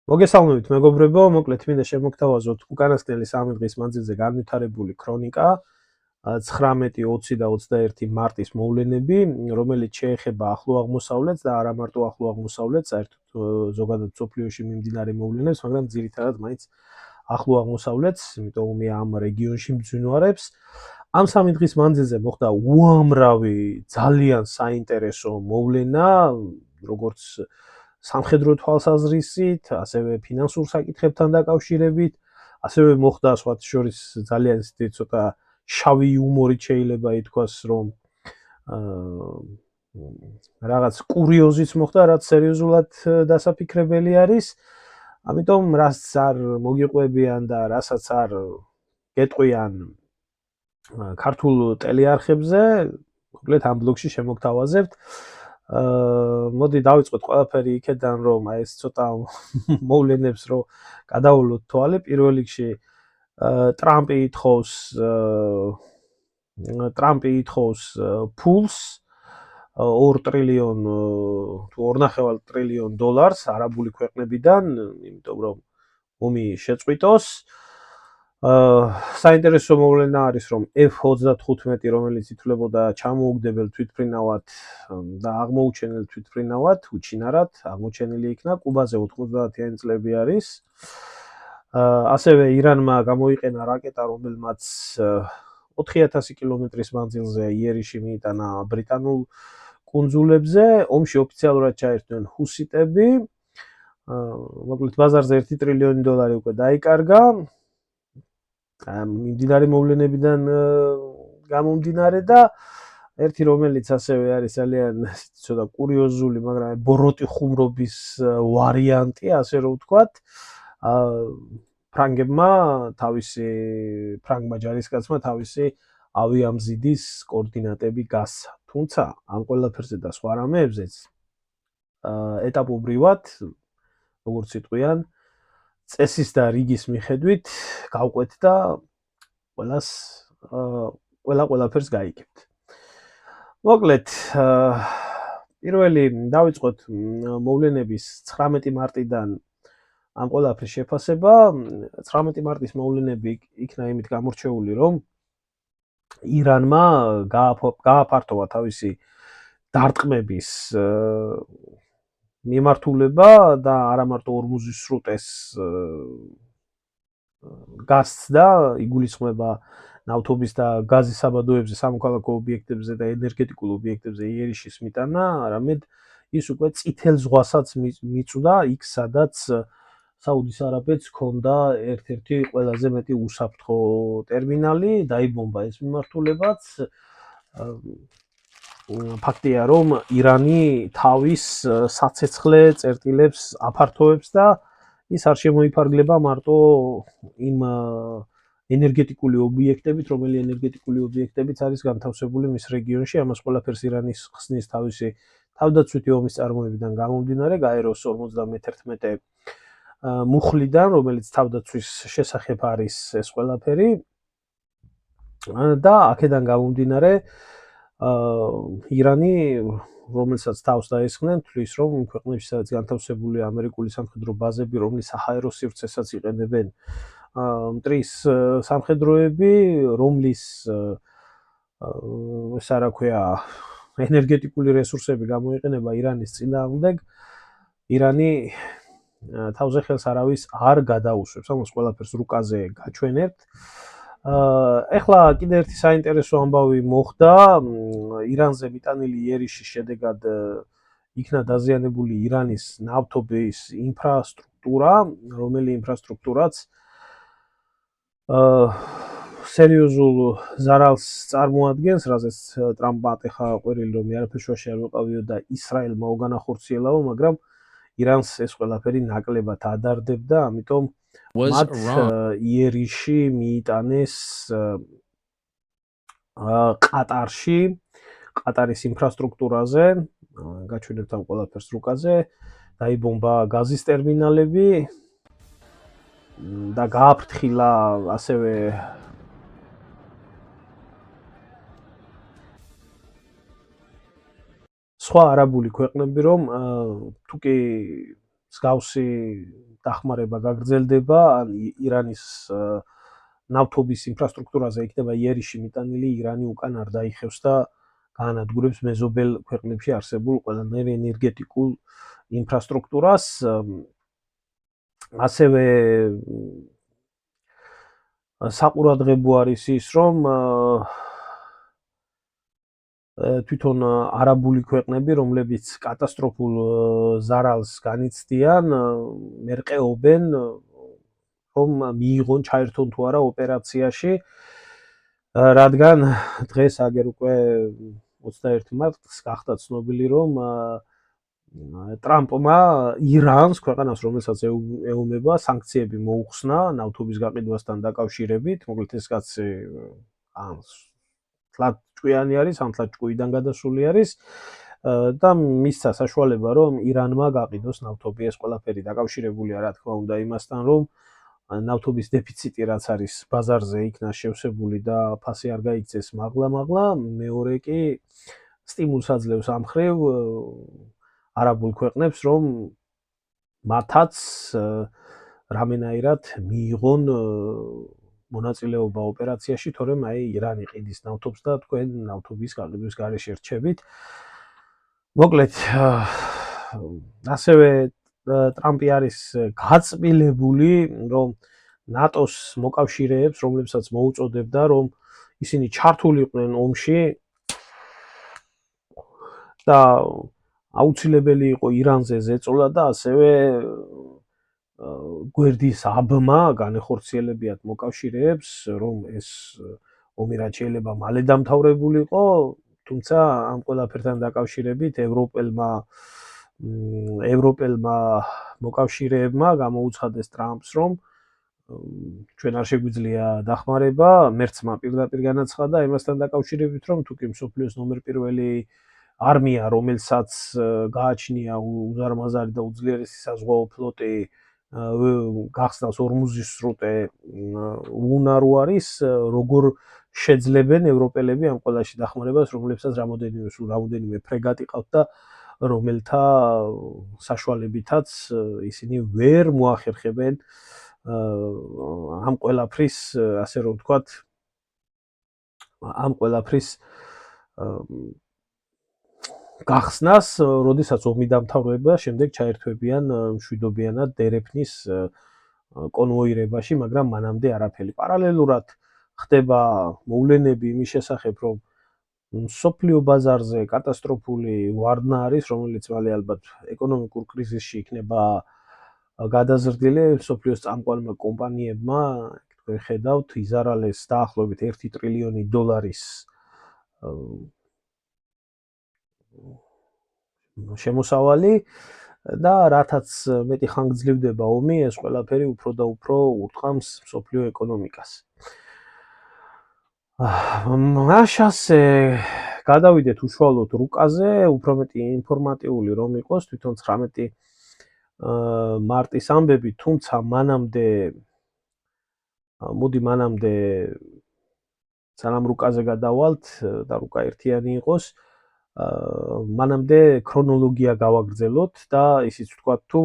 მოგესალმებით მეგობრებო, მოკლედ მინდა შემოგთავაზოთ უკანასკნელი 3 დღის მანძილზე განვითარებული ქრონიკა 19, 20 და 21 მარტის მოვლენები, რომელიც შეეხება ახლო აღმოსავლეთს და არა მარტო ახლო აღმოსავლეთს, საერთოდ ზოგადად მსოფლიოში მიმდინარე მოვლენებს, მაგრამ ძირითადად მაინც ახლო აღმოსავლეთს, იმიტომ მე ამ რეგიონში მძვინვარებს. ამ 3 დღის მანძილზე მოხდა უამრავი ძალიან საინტერესო მოვლენა, როგორც სამხედრო თვალსაზრისით, ასევე ფინანსურ საკითხებთან დაკავშირებით, ასევე მოხდა სხვათა შორის ძალიან ცოტა შავი იუმორით შეიძლება ითქვას, რომ რაღაც კურიოზიც მოხდა, რაც სერიოზულად დასაფიქრებელი არის. ამიტომ რაც არ მოგიყვებიან და რასაც არ გეტყვიან ქართულ ტელეარხებზე, მოკლედ ამ ბლოგში შემოგთავაზებთ. მოდი დავიწყოთ ყველაფერი იქედან, რომ აი ეს ცოტა მოვლენებს რო გადავულოთ თვალე. პირველ რიგში ტრამპი ითხოვს ფულს 2 ტრილიონ თუ 2.5 ტრილიონ დოლარს არაბული ქვეყნებიდან, იმიტომ რომ ომი შეწყვიტოს. საინტერესო მოვლენა არის, რომ F-35, რომელიც ითვლებოდა ჩამოუგდებელ თვითმფრინავად და აღმოუჩენელ თვითმფრინავად, უჩინარად აღმოჩენილი იქნა, კუბაზე 90-იანი წლები არის. ასევე ირანმა გამოიყენა რაკეტა, რომელმაც 4000 კილომეტრის მანძილზე იერიში მიიტანა ბრიტანულ კუნძულებზე. ომში ოფიციალურად ჩაერთვნენ ჰუსიტები. მოკლედ ბაზარზე 1 ტრილიონი დოლარი უკვე დაიკარგა. მიმდინარე მოვლენებიდან გამომდინარე და ერთი რომელიც ასევე არის ძალიან ცოტა კურიოზული, მაგრამ ბოროტი ხუმრობის ვარიანტი, ასე რომ ვთქვათ. ფრანგმა ჯარისკაცმა თავისი ავიამზიდის კოორდინატები გასცა. თუმცა ამ ყველაფერზე და სხვა რამეებზეც ეტაპობრივად, როგორც იტყვიან, წესის და რიგის მიხედვით გავყვეთ და ყველაფერს გაიგებთ. მოკლედ, პირველი დავიწყოთ მოვლენების 19 მარტიდან ამ ყველაფრის შეფასება. 19 მარტის მოვლენები იქნა იმით გამორჩეული, რომ ირანმა გააფართოვა თავისი დარტყმების მიმართულება და არა მარტო ორმუზის სრუტეს გასცდა, იგულისხმება ნავთობის და გაზის საბადოებზე, სამოქალაქო ობიექტებზე და ენერგეტიკულ ობიექტებზე იერიშის მიტანა, არამედ ის უკვე წითელ ზღვასაც მიწვდა, იქ სადაც საუდის არაბეთს ჰქონდა ერთ-ერთი ყველაზე მეტი უსაფრთხო ტერმინალი, დაიბომბა ეს მიმართულებაც. ფაქტია, რომ ირანი თავის საცეცხლე წერტილებს აფართოვებს და ის არ შემოიფარგლება მარტო იმ ენერგეტიკული ობიექტებით, რომელი ენერგეტიკული ობიექტებიც არის განთავსებული მის რეგიონში. ამას ყველაფერს ირანის ხსნის თავისი თავდაცვითი ომის წარმოებიდან გამომდინარე, გაეროს 51 მუხლიდან, რომელიც თავდაცვის შესახებ არის ეს ყველაფერი. და აქედან გამომდინარე, ირანი, რომელსაც თავს დაესხნენ, თვლის, რომ იმ ქვეყნებში, სადაც განთავსებულია ამერიკული სამხედრო ბაზები, რომლის საჰაერო სივრცესაც იყენებენ მტრის სამხედროები, რომლის ენერგეტიკული რესურსები გამოიყენება ირანის წინააღმდეგ, ირანი თავზე ხელს არავის არ გადაუსვებს. ამას ყველაფერს რუკაზე გაჩვენებთ. ეხლა კიდე ერთი საინტერესო ამბავი მოხდა. ირანზე მიტანილი იერიშის შედეგად იქნა დაზიანებული ირანის ნავთობის ინფრასტრუქტურა, რომელი ინფრასტრუქტურაც სერიოზულ ზარალს წარმოადგენს, რაზეც ტრამპმა ატეხა ყვირილი, რომ არაფერ შუაში არ ვიყავიო და ისრაელმა უგანახორციელაო, მაგრამ ირანს ეს ყველაფერი ნაკლებად ადარდებდა, ამიტომ მათ იერიში მიიტანეს ყატარში, ყატარის ინფრასტრუქტურაზე, გაჩვენებთ ამ ყველაფერს რუკაზე, დაიბომბა გაზის ტერმინალები და გააფრთხილა ასევე სხვა არაბული ქვეყნები, რომ თუ კი მსგავსი დახმარება გაგრძელდება, ან ირანის ნავთობის ინფრასტრუქტურაზე იქნება იერიში მიტანილი, ირანი უკან არ დაიხევს და გაანადგურებს მეზობელ ქვეყნებში არსებულ ყველანაირ ენერგეტიკულ ინფრასტრუქტურას. ასევე საყურადღებო არის ის, რომ თვითონ არაბული ქვეყნები, რომლებიც კატასტროფულ ზარალს განიცდიან, მერყეობენ, რომ მიიღონ, ჩაერთონ თუ არა ოპერაციაში, რადგან დღეს აგერ უკვე 21 მარტს გახდა ცნობილი, რომ ტრამპმა ირანს, ქვეყანას, რომელსაც ეომება, სანქციები მოუხსნა ნავთობის გაყიდვასთან დაკავშირებით, მოკლედ ეს კაცი თლად ჭკვიანი არის, ან თლად ჭკვიდან გადასული არის და მისცა საშუალება, რომ ირანმა გაყიდოს ნავთობი. ეს ყველაფერი დაკავშირებულია, რა თქმა უნდა, იმასთან, რომ ნავთობის დეფიციტი რაც არის ბაზარზე იქნა შევსებული და ფასი არ გაიქცეს მაღლა-მაღლა, მეორე კი სტიმულს აძლევს ამ მხრივ არაბულ ქვეყნებს, რომ მათაც რამენაირად მიიღონ მონაწილეობა ოპერაციაში, თორემ აი ირანი ყიდის ნავთობს და თქვენ ნავთობის გაყიდვის გარეშე რჩებით. მოკლედ, ასევე ტრამპი არის გაწმილებული, რომ ნატოს მოკავშირეებს, რომლებსაც მოუწოდებდა, რომ ისინი ჩართულიყვნენ ომში და აუცილებელი იყო ირანზე ზეწოლა და ასევე გვერდის აბმა განეხორციელებიათ მოკავშირეებს, რომ ეს ომი რაც შეიძლება მალე დამთავრებულიყო, თუმცა ამ ყველაფერთან დაკავშირებით ევროპელმა მოკავშირეებმა გამოუცხადეს ტრამპს, რომ ჩვენ არ შეგვიძლია დახმარება, მერცმა პირდაპირ განაცხადა იმასთან დაკავშირებით, რომ თუკი მსოფლიოს ნომერ პირველი არმია, რომელსაც გააჩნია უზარმაზარი და უძლიერესი საზღვაო ფლოტი, გახსნას ორმუზის სრუტე უნარო არის, როგორ შეძლებენ ევროპელები ამ ყველაში დახმარებას, რომლებსაც რამოდენიმე ფრეგატი ყავთ და რომელთა საშუალებითაც ისინი ვერ მოახერხებენ ამ ყველაფრის, ასე რომ ვთქვათ, ამ ყველაფრის გახსნას, როდესაც ომი დამთავრდება, შემდეგ ჩაერთვებიან მშვიდობიანად დერეფნის კონვოირებაში, მაგრამ მანამდე არაფერი. პარალელურად ხდება მოვლენები იმის შესახებ, რომ მსოფლიო ბაზარზე კატასტროფული ვარდნა არის, რომელიც მალე ალბათ ეკონომიკურ კრიზისში იქნება გადაზრდილი. მსოფლიოს წამყვანმა კომპანიებმა, თქვენ ხედავთ, იზარალეს დაახლოებით 1 ტრილიონი დოლარის შემოსავალი და რათაც მეტი ხანგრძლივდება ომი, ეს ყველაფერი უფრო და უფრო ურტყამს მსოფლიო ეკონომიკას. მაშასე გადავიდეთ უშუალოდ რუკაზე, უფრო მეტი ინფორმატიული რომ იყოს, თვითონ 19 მარტის ამბები, თუმცა მანამდე სანამ რუკაზე გადავალთ და რუკა ერთიანი იყოს, მანამდე ქრონოლოგია გავაგრძელოთ და ისიც ვთქვათ, თუ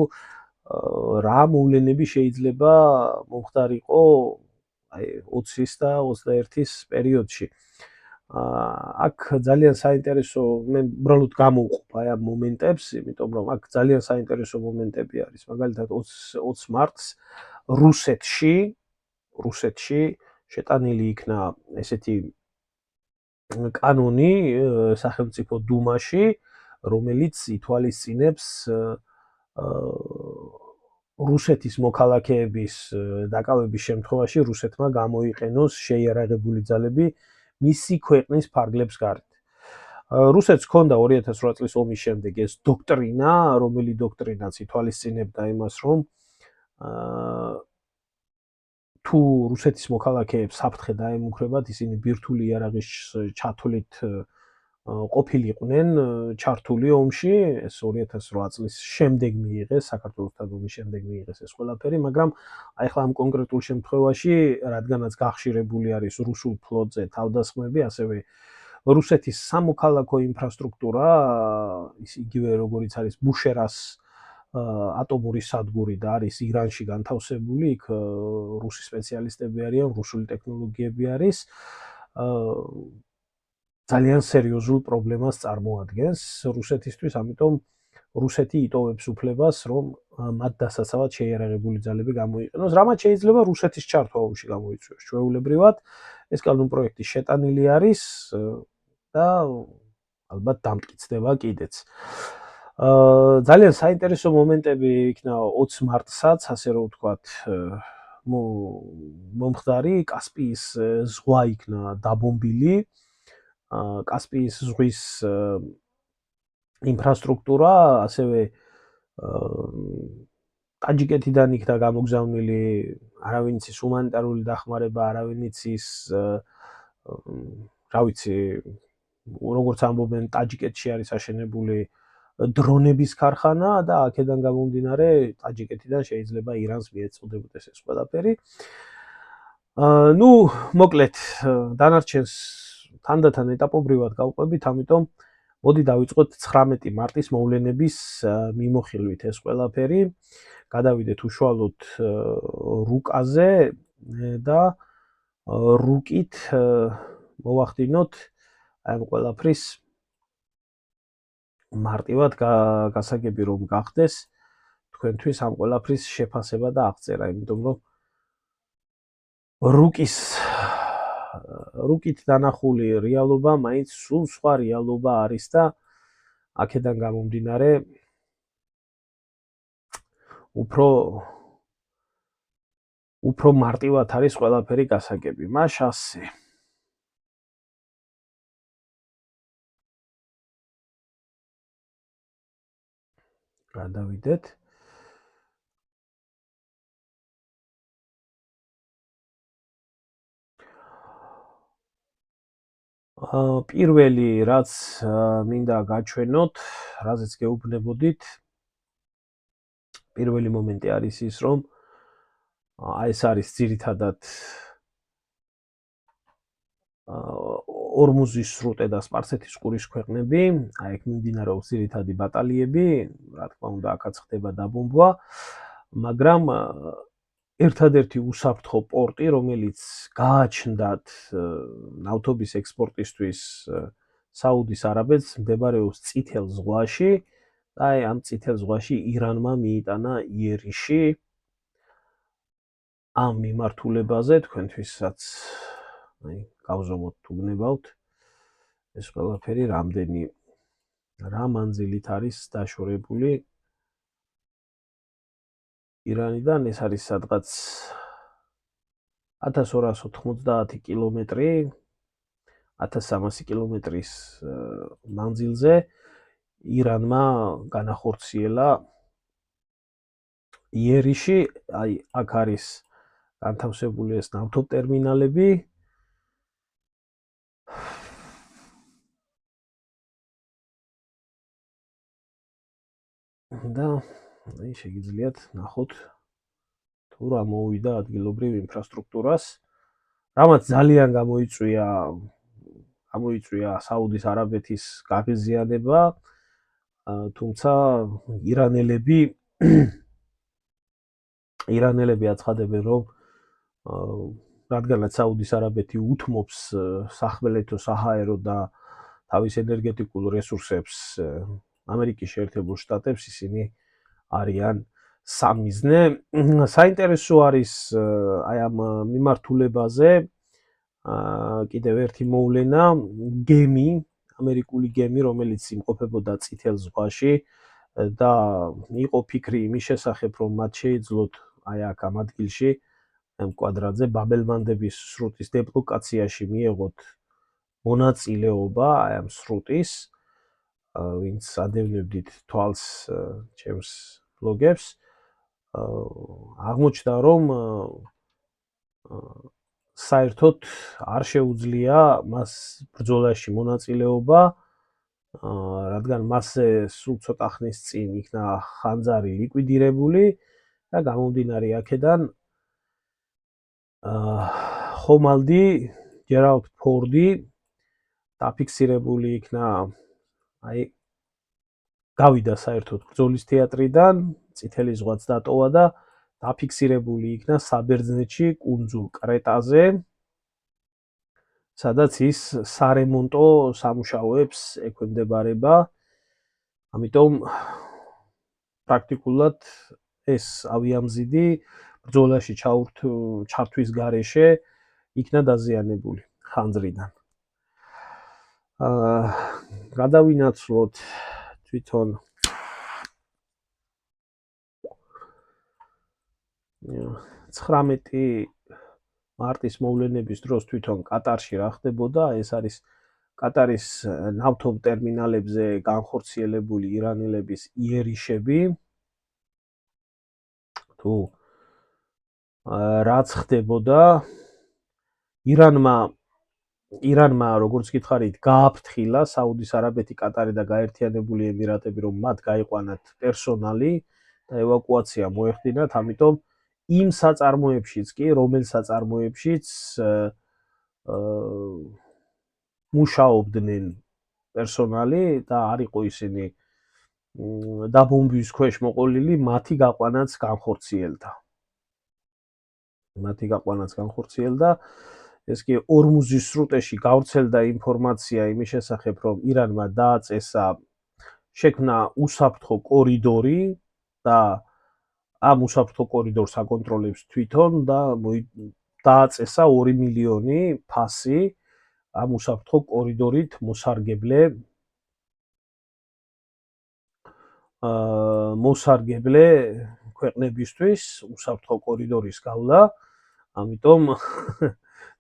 რა მოვლენები შეიძლება მომხდარიყო აი 20-ის და 21-ის პერიოდში. აქ ძალიან საინტერესო, მე უბრალოდ გამოვყოფ აი ამ მომენტებს, იმიტომ რომ აქ ძალიან საინტერესო მომენტები არის. მაგალითად 20 მარტს რუსეთში შეტანილი იქნა ესეთი კანონი სახელმწიფო დუმაში, რომელიც ითვალისწინებს რუსეთის მოქალაქეების დაკავების შემთხვევაში რუსეთმა გამოიყენოს შეიარაღებული ძალები მისი ქვეყნის ფარგლებს გარეთ. რუსეთს ჰქონდა 2008 წლის ომის შემდეგ ეს დოქტრინა, რომელიც დოქტრინაც ითვალისწინებდა იმას, რომ თუ რუსეთის მოქალაქეებს საფრთხე დაემუქრებათ, ისინი ბირთვული იარაღის ჩათვლით ყოფილიყვნენ ჩართული ომში, ეს 2008 წლის შემდეგ მიიღეს, საქართველოსთან ომის შემდეგ მიიღეს ეს ყველაფერი, მაგრამ აი ხლა ამ კონკრეტულ შემთხვევაში, რადგანაც გახშირებული არის რუსულ ფლოტზე თავდასხმები, ასევე რუსეთის სამოქალაქო ინფრასტრუქტურა, ის იგივე როგორიც არის ბუშერას ატომური სადგური და არის ირანში განთავსებული, იქ რუსი სპეციალისტები არიან, რუსული ტექნოლოგიები არის. ძალიან სერიოზულ პრობლემას წარმოადგენს რუსეთისთვის, ამიტომ რუსეთი იტოვებს უფლებას, რომ მათ დასაცავად შეიარაღებული ძალები გამოიყენოს, რამაც შეიძლება რუსეთის ჩართვა ომში გამოიწვიოს ჩვეულებრივად. ეს კანონპროექტი შეტანილი არის და ალბათ დამტკიცდება კიდეც. ძალიან საინტერესო მომენტები იქნა 20 მარტსაც, ასე რომ ვთქვათ, მომხდარი კასპიის ზღვა იქნა დაბომბილი. კასპიის ზღვის ინფრასტრუქტურა, ასევე ტაჯიკეთიდან იქნა გამოგზავნილი არავინ იცის ჰუმანიტარული დახმარება, არავინ იცის რა ვიცი, როგორც ამბობენ, ტაჯიკეთში არის აშენებული დრონების ქარხანა და აქედან გამომდინარე ტაჯიკეთიდან შეიძლება ირანს მიეწოდებოდეს ეს ყველაფერი. მოკლედ, დანარჩენს თანდათან ეტაპობრივად გავყვებით, ამიტომ მოდი დავიწყოთ 19 მარტის მოვლენების მიმოხილვით ეს ყველაფერი. გადავიდეთ უშუალოდ რუკაზე და რუკით მოვახდინოთ ამ ყველაფრის მარტივად გასაგები რომ გახდეს თქვენთვის ამ ყველაფრის შეფასება და აღწერა, იმიტომ რომ რუკით დანახული რეალობა მაინც სულ სხვა რეალობა არის და აქედან გამომდინარე უფრო მარტივად არის ყველაფერი გასაგები. მაშ ასე გადავიდეთ. პირველი რაც მინდა გაჩვენოთ, რაზეც გეუბნებოდით, პირველი მომენტი არის ის, რომ ეს არის ძირითადად ორმუზის სრუტე და სპარსეთის ყურის ქვეყნები, აქ მიმდინარეობს ძირითადი ბატალიები, რა თქმა უნდა, აქაც ხდება დაბომბვა, მაგრამ ერთადერთი უსაფრთხო პორტი, რომელიც გააჩნდათ ნავთობის ექსპორტისთვის საუდის არაბეთს, მდებარეობს წითელ ზღვაში და ამ წითელ ზღვაში ირანმა მიიტანა იერიში. ამ მიმართულებაზე თქვენთვისაც გავზომოთ თუ გნებავთ ეს ყველაფერი რა მანძილით არის დაშორებული ირანიდან. ეს არის სადღაც 1290 კილომეტრი, 1300 კილომეტრის მანძილზე ირანმა განახორციელა იერიში. აი, აქ არის განთავსებული ეს ნავთობტერმინალები. და აი შეგიძლიათ ნახოთ თუ რა მოვიდა ადგილობრივ ინფრასტრუქტურას, რამაც ძალიან გამოიწვია საუდის არაბეთის გაღიზიანება, თუმცა ირანელები აცხადებენ, რომ რადგანაც საუდის არაბეთი უთმობს სახმელეთო, საჰაერო და თავის ენერგეტიკულ რესურსებს ამერიკის შეერთებულ შტატებს, ისინი არიან სამიზნე. საინტერესო არის აი ამ მიმართულებაზე კიდევ ერთი მოვლენა, ამერიკული გემი, რომელიც იმყოფებოდა წითელ ზღვაში და იყო ფიქრი იმის შესახებ, რომ მათ შეეძლოთ აი აქ ამ ადგილში, ამ კვადრატზე ბაბელმანდების სრუტის დებლოკაციაში მიეღოთ მონაწილეობა აი ამ სრუტის, ვინც ადევნებდით თვალს ჩემს ბლოგებს. აღმოჩნდა, რომ საერთოდ არ შეუძლია მას ბრძოლაში მონაწილეობა, რადგან მასზე სულ ცოტა ხნის წინ იქნა ხანძარი ლიკვიდირებული და გამომდინარე აქედან ხომალდი ჯერალდ ფორდი დაფიქსირებული იქნა, აი გავიდა საერთოდ ბრძოლის თეატრიდან წითელი ზღვაც დატოვა და დაფიქსირებული იქნა საბერძნეთში კუნძულ კრეტაზე, სადაც ის სარემონტო სამუშაოებს ექვემდებარება. ამიტომ პრაქტიკულად ეს ავიამზიდი ბრძოლაში ჩართვის გარეშე იქნა დაზიანებული ხანძრიდან. გადავინაცვლოთ თვითონ 19 მარტის მოვლენების დროს თვითონ კატარში რა ხდებოდა, ეს არის კატარის ნავთობ ტერმინალებზე განხორციელებული ირანელების იერიშები. თუ რაც ხდებოდა, ირანმა როგორც გითხარით, გააფრთხილა საუდის არაბეთი, კატარი და გაერთიანებული ემირატები, რომ მათ გაიყვანათ პერსონალი და ევაკუაცია მოეხდინათ, ამიტომ იმ საწარმოებშიც კი, რომელ საწარმოებშიც მუშაობდნენ პერსონალი და არ იყო ისინი დაბომბვის ქვეშ მოყოლილი, მათი გაყვანაც განხორციელდა. ეს კი ორმუზის სრუტეში გავრცელდა ინფორმაცია იმის შესახებ, რომ ირანმა დააწესა შექმნა უსაფრთხო კორიდორი და ამ უსაფრთხო კორიდორს აკონტროლებს თვითონ და დააწესა 2 მილიონი ფასი ამ უსაფრთხო კორიდორით მოსარგებლე ქვეყნებისთვის უსაფრთხო კორიდორის გავლა. ამიტომ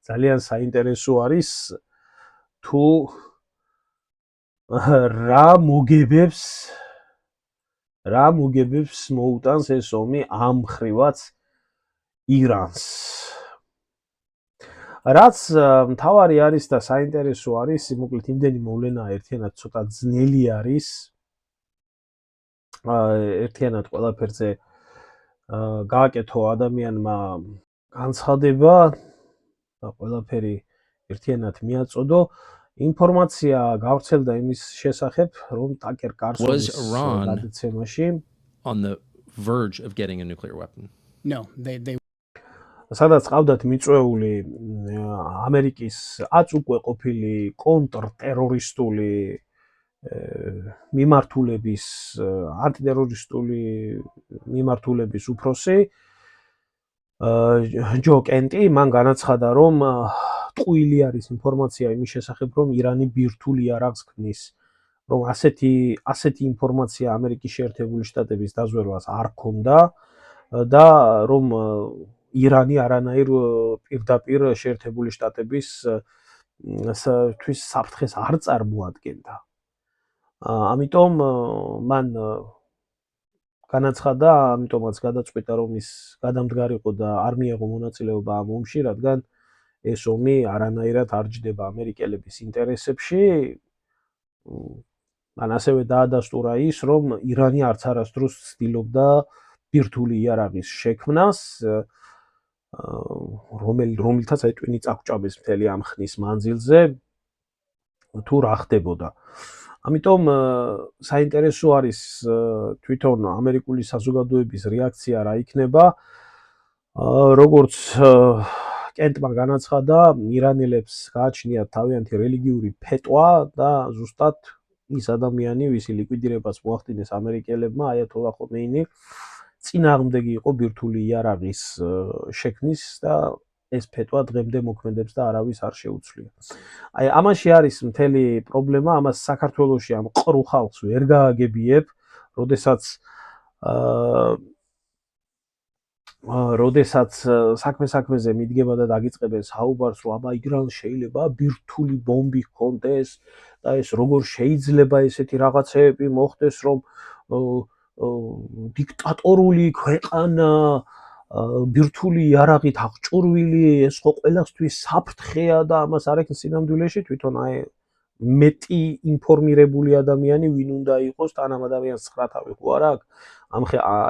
ძალიან საინტერესო არის თუ რა მოგებებს მოუტანს ეს ომი ამ ხრივაც ირანს. რაც მთავარი არის და საინტერესო არის, მოკლედ იმდენი მოვლენაა, ერთიანად ცოტა ძნელი არის. ერთიანად ყველაფერზე გააკეთო ადამიანმა განცხადება და ყველაფერი ერთიანად მიაწოდო. ინფორმაცია გავრცელდა იმის შესახებ, რომ ტაკერ კარსონის გადაცემაში on the verge of getting a nuclear weapon. No, they სადაც ყავდათ მიწვეული ამერიკის აწუკვე ყოფილი კონტრტერორისტული მიმართულების ანტიტერორისტული მიმართულების უფროსი ჯო კენტი მან განაცხადა, რომ ტყუილი არის ინფორმაცია იმის შესახებ, რომ ირანი ბირთვულ იარაღს ქმნის, რომ ასეთი ინფორმაცია ამერიკის შეერთებული შტატების დაზვერვას არ ჰქონდა და რომ ირანი არანაირ პირდაპირ შეერთებული შტატების თვის საფრთხეს არ წარმოადგენდა. ამიტომ მან განაცხადა, ამიტომაც გადაწყვიტა, რომ ის გადამდგარიყო და არ მიეღო მონაწილეობა ამ ომში, რადგან ეს ომი არანაირად არ ჯდება ამერიკელების ინტერესებში. მან ასევე დაადასტურა ის, რომ ირანი არც არასდროს ცდილობდა ბირთვული იარაღის შექმნას, რომელთაც ეტვინი წაგვჭამეს მთელი ამ ხნის მანძილზე, თუ რა ხდებოდა. ამიტომ საინტერესო არის თვითონ ამერიკული საზოგადოების რეაქცია რა იქნება. როგორც კენტმა განაცხადა, ირანელებს გააჩნიათ თავიანთი რელიგიური ფეტვა და ზუსტად ის ადამიანი, ვისი ლიკვიდირებას მოახდინეს ამერიკელებმა, აიათოლა ხომეინი, წინააღმდეგი იყო ბირთვული იარაღის შექმნის და ეს ფეტვა დღემდე მოქმედებს და არავის არ შეუცვლია. აი ამაში არის მთელი პრობლემა, ამას საქართველოში ამ ყრუ ხალხს ვერ გააგებიებ, როდესაც საქმეზე მიდგება და დაგიწყებენ საუბარს, რომ აბა ირანს შეიძლება ბირთვული ბომბი ჰქონდეს და ეს როგორ შეიძლება ესეთი რაღაცეები მოხდეს, რომ დიქტატორული ქვეყანა ბირთვული იარაღით აღჭურვილი, ეს ხო ყველასთვის საფრთხეა და ამას არ ეკეთებს სინამდვილეში თვითონ აი მეტი ინფორმირებული ადამიანი ვინ უნდა იყოს, თან ამ ადამიანს 9 თავი ხო არ აქვს,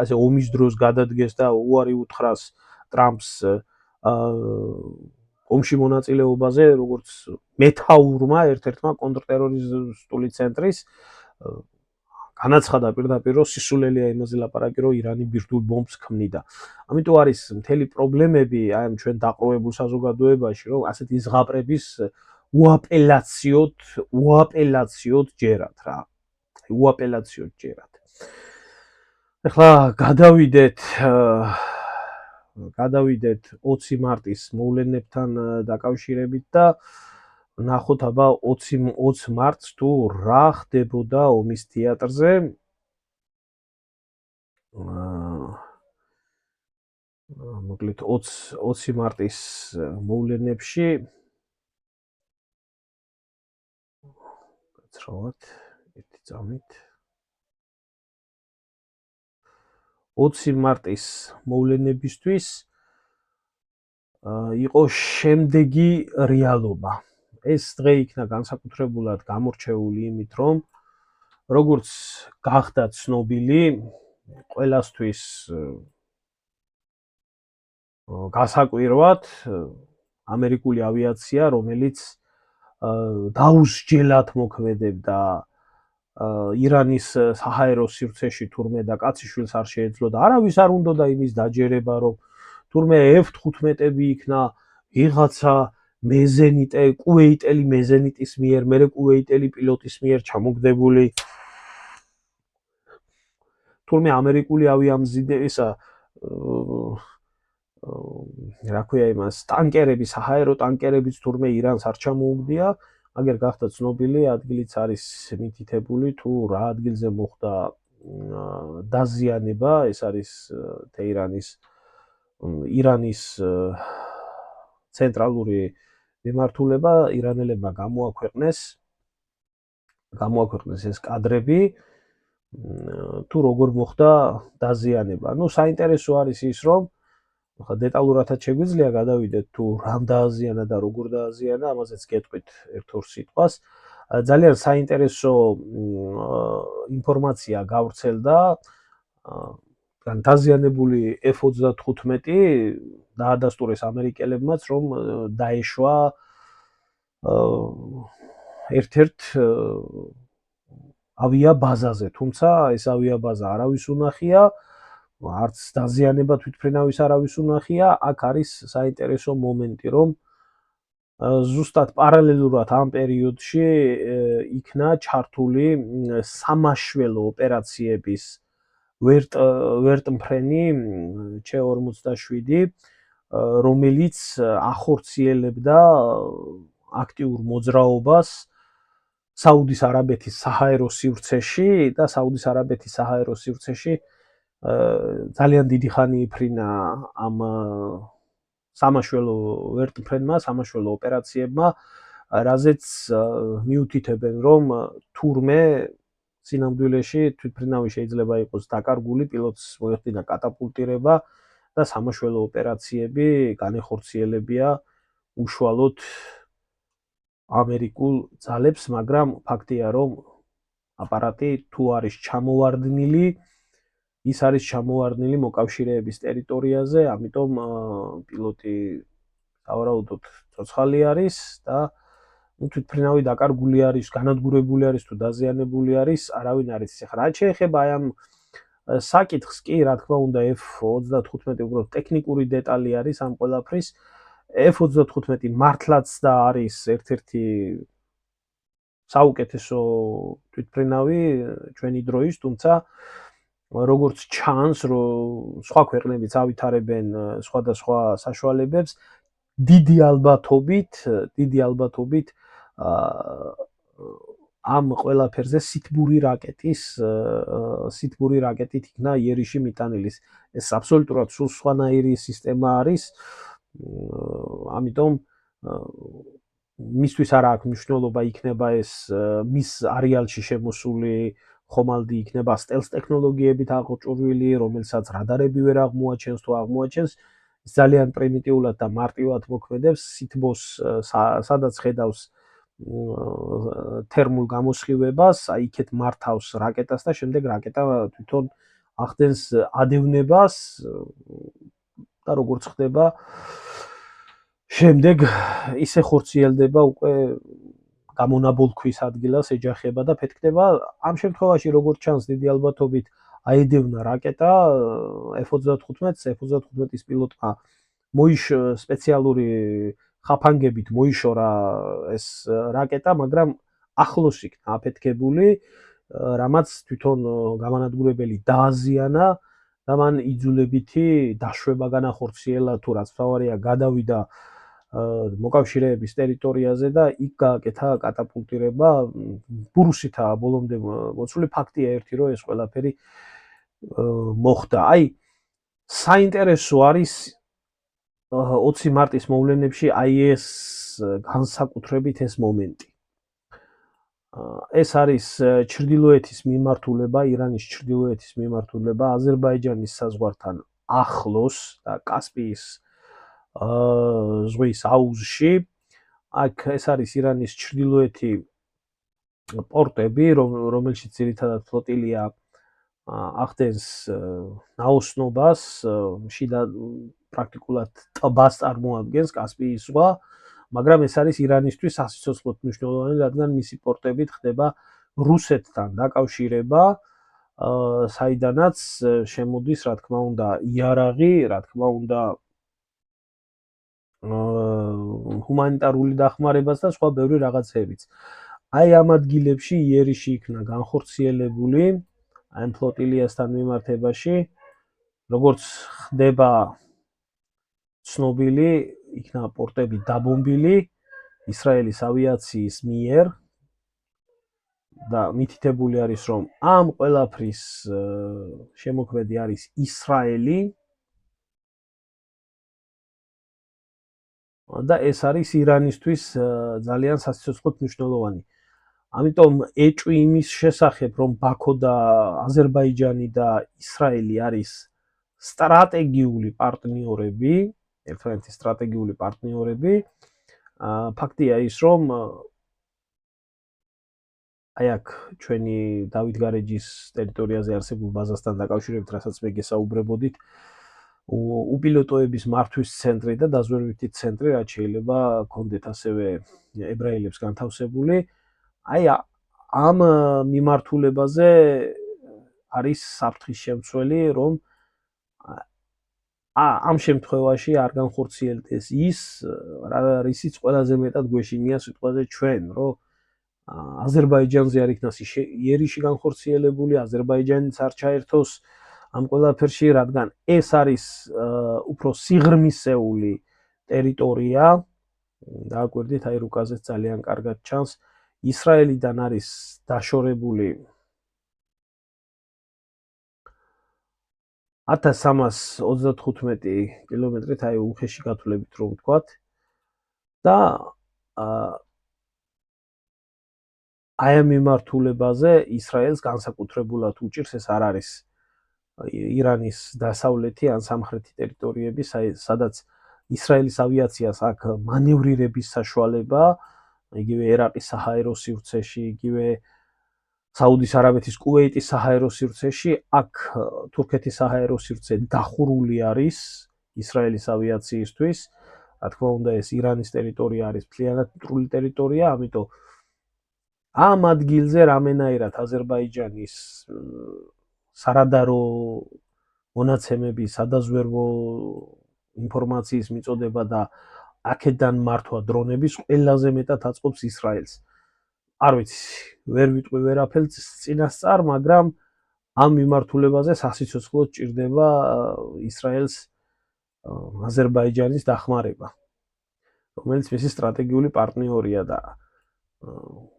ასე ომის დროს გადადგეს და უარი უთხრას ტრამპს ომში მონაწილეობაზე, როგორც მეთაურმა ერთ-ერთმა კონტრტერორისტული ცენტრის განაცხადა პირდაპირ რომ სისულელია იმაზე ლაპარაკი რომ ირანი ბირთვულ ბომბს ქმნიდა. ამიტომ არის მთელი პრობლემები აი ამ ჩვენ დაყრდნობილ საზოგადოებაში რომ ასეთი ზღაპრების უაპელაციოდ ჯერათ რა. უაპელაციოდ ჯერათ. ახლა გადავიდეთ 20 მარტის მოვლენებთან დაკავშირებით და ნახოთ აბა 20 მარტს თუ რა ხდებოდა ომის თეატრზე. მოკლედ 20 მარტის მოვლენებში გაცრავად ერთი წამით 20 მარტის მოვლენებისთვის იყო შემდეგი რეალობა. ეს დღე იქნა განსაკუთრებულად გამორჩეული იმით, რომ როგორც გახდა ცნობილი ყველასთვის გასაკვირვად ამერიკული ავიაცია, რომელიც დაუსჯელად მოქმედებდა ირანის საჰაერო სივრცეში თურმე და კაციშვილს არ შეეძლოდა არავის არ უნდოდა იმის დაჯერება, რომ თურმე F-15-ები იქნა ვიღაცა მეზენიტე კუვეიტელი მეზენიტის მიერ, მერე კუვეიტელი პილოტის მიერ ჩამოგდებული თურმე ამერიკული ავიამზიდისა რა ქვია იმას ტანკერები, საჰაერო ტანკერებიც თურმე ირანს არ ჩამოუგდია, აგერ გახდა ცნობილი, ადგილიც არის მითითებული, თუ რა ადგილზე მოხდა დაზიანება, ეს არის ირანის ცენტრალური მიმართულება, ირანელებმა გამოაქვეყნეს ეს კადრები, თუ როგორ მოხდა დაზიანება. ნუ საინტერესო არის ის, რომ ახლა დეტალურადაც შეგვიძლია გადავიდეთ თუ რამ დააზიანა და როგორ დააზიანა, ამაზეც გეტყვით ერთ-ორ სიტყვას. ძალიან საინტერესო ინფორმაცია გავრცელდა დაზიანებული F-35 დაადასტურეს ამერიკელებმაც, რომ დაეშვა ერთ-ერთ ავიაბაზაზე, თუმცა ეს ავიაბაზა არავის უნახია, არც დაზიანება თვითმფრინავის არავის უნახია. აქ არის საინტერესო მომენტი, რომ ზუსტად პარალელურად ამ პერიოდში იქნა ჩართული სამაშველო ოპერაციების ვერტმფრენი Ч-47, რომელიც ახორციელებდა აქტიურ მოძრაობას საუდის არაბეთის საჰაერო სივრცეში და საუდის არაბეთის საჰაერო სივრცეში ძალიან დიდი ხანი იფრინა ამ სამაშველო ვერტმფრენმა, სამაშველო ოპერაციებმა, რაზეც მიუთითებენ, რომ თურმე სინამდვილეში თვითმფრინავი შეიძლება იყოს დაკარგული, პილოტს მოეხდინა კატაპულტირება და სამაშველო ოპერაციები განეხორციელებია უშუალოდ ამერიკულ ძალებს, მაგრამ ფაქტია, რომ აპარატი თუ არის ჩამოვარდნილი, ის არის ჩამოვარდნილი მოკავშირეების ტერიტორიაზე, ამიტომ პილოტი სავარაუდოდ ცოცხალი არის და თვითმფრინავი დაკარგული არის, განადგურებული არის თუ დაზიანებული არის, არავინ არ იცის. ახლა რაც შეეხება აი ამ საკითხს კი, რა თქმა უნდა, F-35 უბრალოდ ტექნიკური დეტალი არის ამ ყველაფრის. F-35 მართლაც და არის ერთ-ერთი საუკეთესო თვითმფრინავი ჩვენი დროის, თუმცა როგორც ჩანს, რომ სხვა ქვეყნებიც ავითარებენ სხვადასხვა საშუალებებს, დიდი ალბათობით ამ ყველაფერზე სითბური რაკეტით იქნა იერიში მიტანილი. ეს აბსოლუტურად სულ სხვანაირი სისტემა არის. ამიტომ მისთვის არ აქვს მნიშვნელობა, იქნება ეს მის არეალში შემოსული ხომალდი, იქნება სტელს ტექნოლოგიებით აღჭურვილი, რომელსაც რადარები ვერ აღმოაჩენს თუ აღმოაჩენს, ის ძალიან პრიმიტიულად და მარტივად მოქმედებს, სითბოს სადაც ხედავს თერმულ გამოსხივებას, აი იქეთ მართავს რაკეტას და შემდეგ რაკეტა თვითონ ახდენს ადევნებას და როგორც ხდება შემდეგ ისე ხორციელდება უკვე გამონაბოლქვის ადგილას ეჯახება და ფეთქდება. ამ შემთხვევაში როგორც ჩანს დიდი ალბათობით აედევნა რაკეტა F-35-ის პილოტმა სპეციალური ხაფანგებით მოიშორა ეს რაკეტა, მაგრამ ახლოს იქნა აფეთქებული, რამაც თვითონ გამანადგურებელი დააზიანა და მან იძულებითი დაშვება განახორციელა, თუ რაც მთავარია გადავიდა მოკავშირეების ტერიტორიაზე და იქ გააკეთა კატაპულტირება. ბურუსითაა ბოლომდე მოცული, ფაქტია ერთი, რომ ეს ყველაფერი მოხდა. აი, საინტერესო არის 20 მარტის მოვლენებში აი ეს განსაკუთრებით ეს მომენტი. ეს არის ჩრდილოეთის მიმართულება, ირანის ჩრდილოეთის მიმართულება აზერბაიჯანის საზღვართან ახლოს და კასპიის ზღვის აუზში. აქ ეს არის ირანის ჩრდილოეთი პორტები, რომელშიც ძირითადად ფლოტილია ახდენს ნაოსნობას, შიდა პრაქტიკულად ტბას წარმოადგენს კასპიის ზღვა, მაგრამ ეს არის ირანისთვის სასიცოცხლოდ მნიშვნელოვანი, რადგან მისი პორტებით ხდება რუსეთთან დაკავშირება, საიდანაც შემოდის, რა თქმა უნდა, იარაღი, რა თქმა უნდა, ჰუმანიტარული დახმარებაც და სხვა ბევრი რაღაცებიც. აი ამ ადგილებში იერიში იქნა განხორციელებული ამ ფლოტილიასთან მიმართებაში, როგორც ხდება ცნობილი, იქნა პორტები დაბომბილი ისრაელის ავიაციის მიერ და მითითებული არის, რომ ამ ყველაფრის შემოქმედი არის ისრაელი და ეს არის ირანისთვის ძალიან სასიცოცხლოდ მნიშვნელოვანი. ამიტომ ეჭვი იმის შესახებ, რომ ბაქო და აზერბაიჯანი და ისრაელი არის სტრატეგიული პარტნიორები, ერთმანეთის სტრატეგიული პარტნიორები, ფაქტია ის, რომ აი აქ ჩვენი დავით გარეჯის ტერიტორიაზე არსებულ ბაზასთან დაკავშირებით, რასაც მე გესაუბრებოდით, უპილოტოების მართვის ცენტრი და დაზვერვითი ცენტრი, რაც შეიძლება გქონდეთ ასევე ებრაელებს განთავსებული. აი ამ მიმართულებაზე არის საფრთხის შემცველი, რომ ამ შემთხვევაში არ განხორციელდეს ის, რისიც ყველაზე მეტად გვეშინია სიტყვაზე ჩვენ, რომ აზერბაიჯანზე არ იქნას იერიში განხორციელებული, აზერბაიჯანიც არ ჩაერთოს ამ ყველაფერში, რადგან ეს არის უფრო სიღრმისეული ტერიტორია. დააკვირდით, აი რუკაზეც ძალიან კარგად ჩანს. ისრაელიდან არის დაშორებული 1335 კილომეტრით, აი უხეში გათვლებით რომ ვთქვათ. და აი ამ მიმართულებაზე ისრაელს განსაკუთრებულად უჭირს, ეს არ არის ირანის დასავლეთი ან სამხრეთი ტერიტორიები, სადაც ისრაელის ავიაციას აქ მანევრირების საშუალება, იგივე ერაყის საჰაერო სივრცეში, იგივე საუდის არაბეთის კუვეიტის საჰაერო სივრცეში, აქ თურქეთის საჰაერო სივრცე დახურული არის ისრაელის ავიაციისთვის. რა თქმა უნდა, ეს ირანის ტერიტორია არის მთლიანად მტრული ტერიტორია, ამიტომ ამ ადგილზე რამენაირად აზერბაიჯანის სარადარო მონაცემები, სადაზვერვო ინფორმაციის მიწოდება და აქედან მართვა დრონების ყველაზე მეტად აწყობს ისრაელს. არ ვიცი, ვერ ვიტყვი ვერაფერს წინასწარ, მაგრამ ამ მიმართულებაზე სასიცოცხლოდ ჭირდება ისრაელს აზერბაიჯანის დახმარება, რომელიც მისი სტრატეგიული პარტნიორია და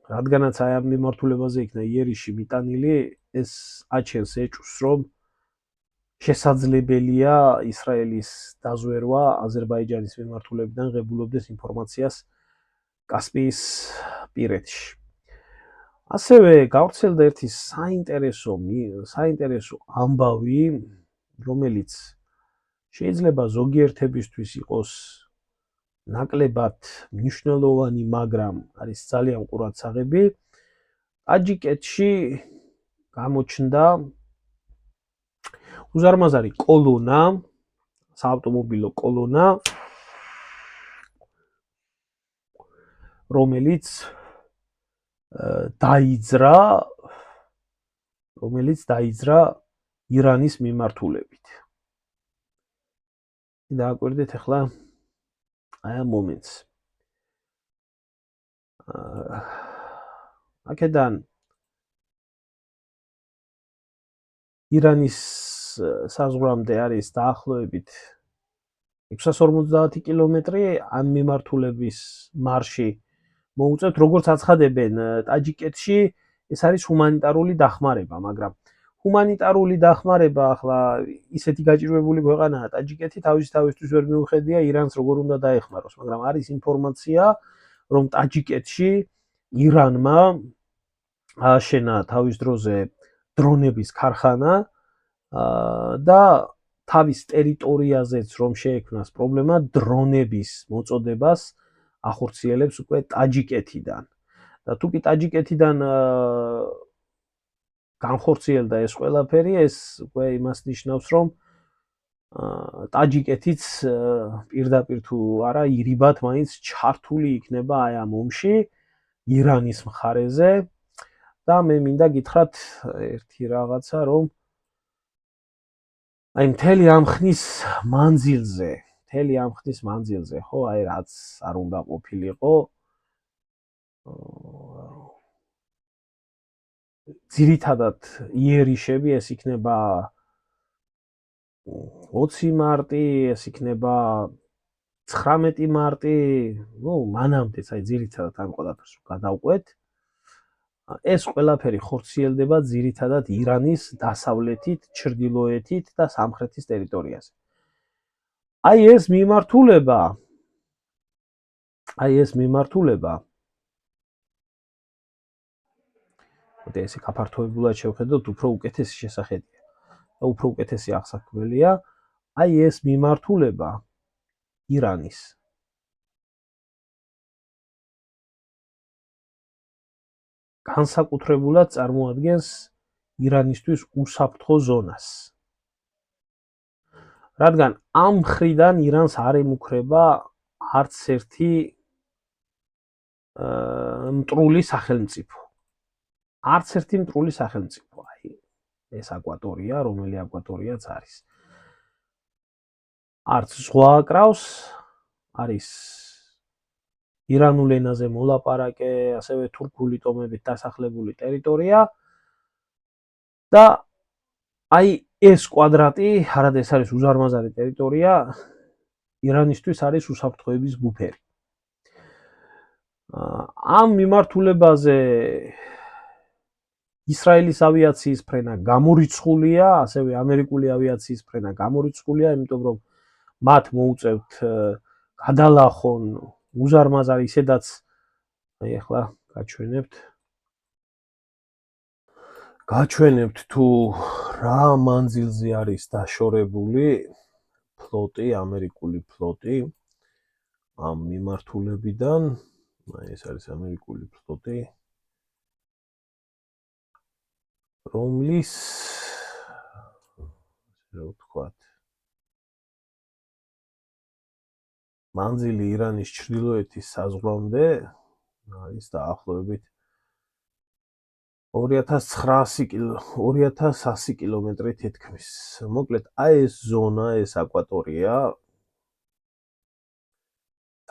რადგანაც აი ამ მიმართულებაზე იქნა იერიში მიტანილი, ეს აჩენს ეჭვს, რომ შესაძლებელია ისრაელის დაზვერვა აზერბაიჯანის მიმართულებიდან ღებულობდეს ინფორმაციას კასპიის პირეთში. ასევე გავრცელდა ერთი საინტერესო ამბავი, რომელიც შეიძლება ზოგიერთებისთვის იყოს ნაკლებად მნიშვნელოვანი, მაგრამ არის ძალიან ყურადსაღები. ტაჯიკეთში გამოჩნდა უზარმაზარი კოლონა, საავტომობილო კოლონა, რომელიც დაიძრა, რომელიც დაიძრა ირანის მიმართულებით. დააკვირდით ახლა აი ამ მომენტს. აქედან ირანის საზღვრამდე არის დაახლოებით 650 კილომეტრი, ამ მიმართულების მარში მოუწევთ, როგორც აცხადებენ ტაჯიკეთში, ეს არის ჰუმანიტარული დახმარება, მაგრამ ჰუმანიტარული დახმარება ახლა ისეთი გაჭირვებული ქვეყანაა ტაჯიკეთი, თავისთვის ვერ მიუხედია ირანს როგორ უნდა დაეხმაროს, მაგრამ არის ინფორმაცია, რომ ტაჯიკეთში ირანმა ააშენა თავის დროზე დრონების ქარხანა და თავის ტერიტორიაზეც რომ შეექმნას პრობლემა, დრონების მოწოდებას ახორციელებს უკვე ტაჯიკეთიდან. და თუკი ტაჯიკეთიდან განხორციელდა ეს ყველაფერი, ეს უკვე იმას ნიშნავს, რომ ტაჯიკეთიც პირდაპირ თუ არა ირიბად მაინც ჩართული იქნება აი ამ ომში ირანის მხარეზე და მე მინდა გითხრათ ერთი რაღაცა, რომ აი მთელი ამ ხნის მანძილზე, ხო, აი რაც არ უნდა ყოფილიყო, ძირითადად იერიშები, ეს იქნება 20 მარტი, ეს იქნება 19 მარტი, მანამდეც აი ძირითადად ამ ყველაფერს გადავყვეთ. ეს ყველაფერი ხორციელდება ძირითადად ირანის დასავლეთით, ჩრდილოეთით და სამხრეთის ტერიტორიაზე. აი ეს მიმართულება ესე გაფართოებულად შევხედოთ, უფრო უკეთესი შესახედია და უფრო უკეთესი აღსაქმელია. აი ეს მიმართულება ირანის განსაკუთრებულად წარმოადგენს ირანისთვის უსაფრთხო ზონას. რადგან ამ მხრიდან ირანს არ ემუქრება არც ერთი მტრული სახელმწიფო. არც ერთი მტრული სახელმწიფო, აი ეს აკვატორია, რომელი აკვატორიაც არის. არც ზღვა აკრავს, არის ირანულ ენაზე მოლაპარაკე, ასევე თურქული ტომებით დასახლებული ტერიტორია და აი ეს კვადრატი, არადა ეს არის უზარმაზარი ტერიტორია, ირანისთვის არის უსაფრთხოების ბუფერი. ამ მიმართულებაზე ისრაელის ავიაციის ფრენა გამორიცხულია, ასევე ამერიკული ავიაციის ფრენა გამორიცხულია, იმიტომ რომ მათ მოუწევთ გადალახონ უზარმაზარი, ისედაც აი ახლა გაჩვენებთ თუ რა მანძილზე არის დაშორებული ფლოტი, ამერიკული ფლოტი ამ მიმართულებიდან. აი ეს არის ამერიკული ფლოტი, რომლის რა ვთქვათ, მანძილი ირანის ჩრდილოეთის საზღვრამდე არის დაახლოებით 2100 კილომეტრი თითქმის. მოკლედ, აი ეს ზონა, ეს აკვატორია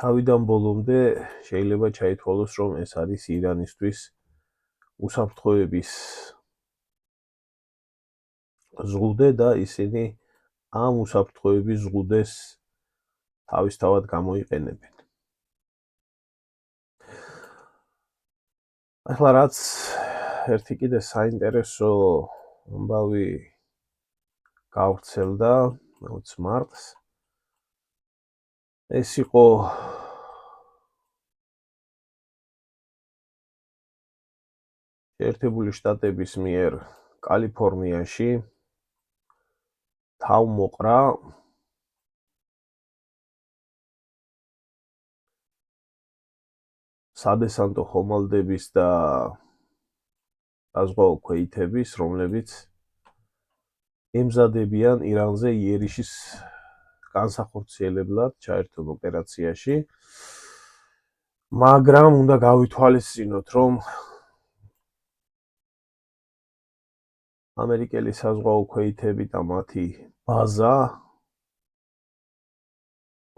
თავიდან ბოლომდე შეიძლება ჩაითვალოს, რომ ეს არის ირანისთვის უსაფრთხოების ზღუდე და ისინი ამ უსაფრთხოების ზღუდეს თავისთავად გამოიყენებენ. ახლა რაც ერთი კიდე საინტერესო ამბავი გავრცელდა 20 მარტს, ეს იყო შეერთებული შტატების მიერ კალიფორნიაში თავმოყრა სადესანტო ხომალდების და საზღვაო ქვეითების, რომლებიც ემზადებიან ირანზე იერიშის განსახორციელებლად ჩაერთონ ოპერაციაში, მაგრამ უნდა გავითვალისწინოთ, რომ ამერიკელი საზღვაო ქვეითები და მათი ბაზა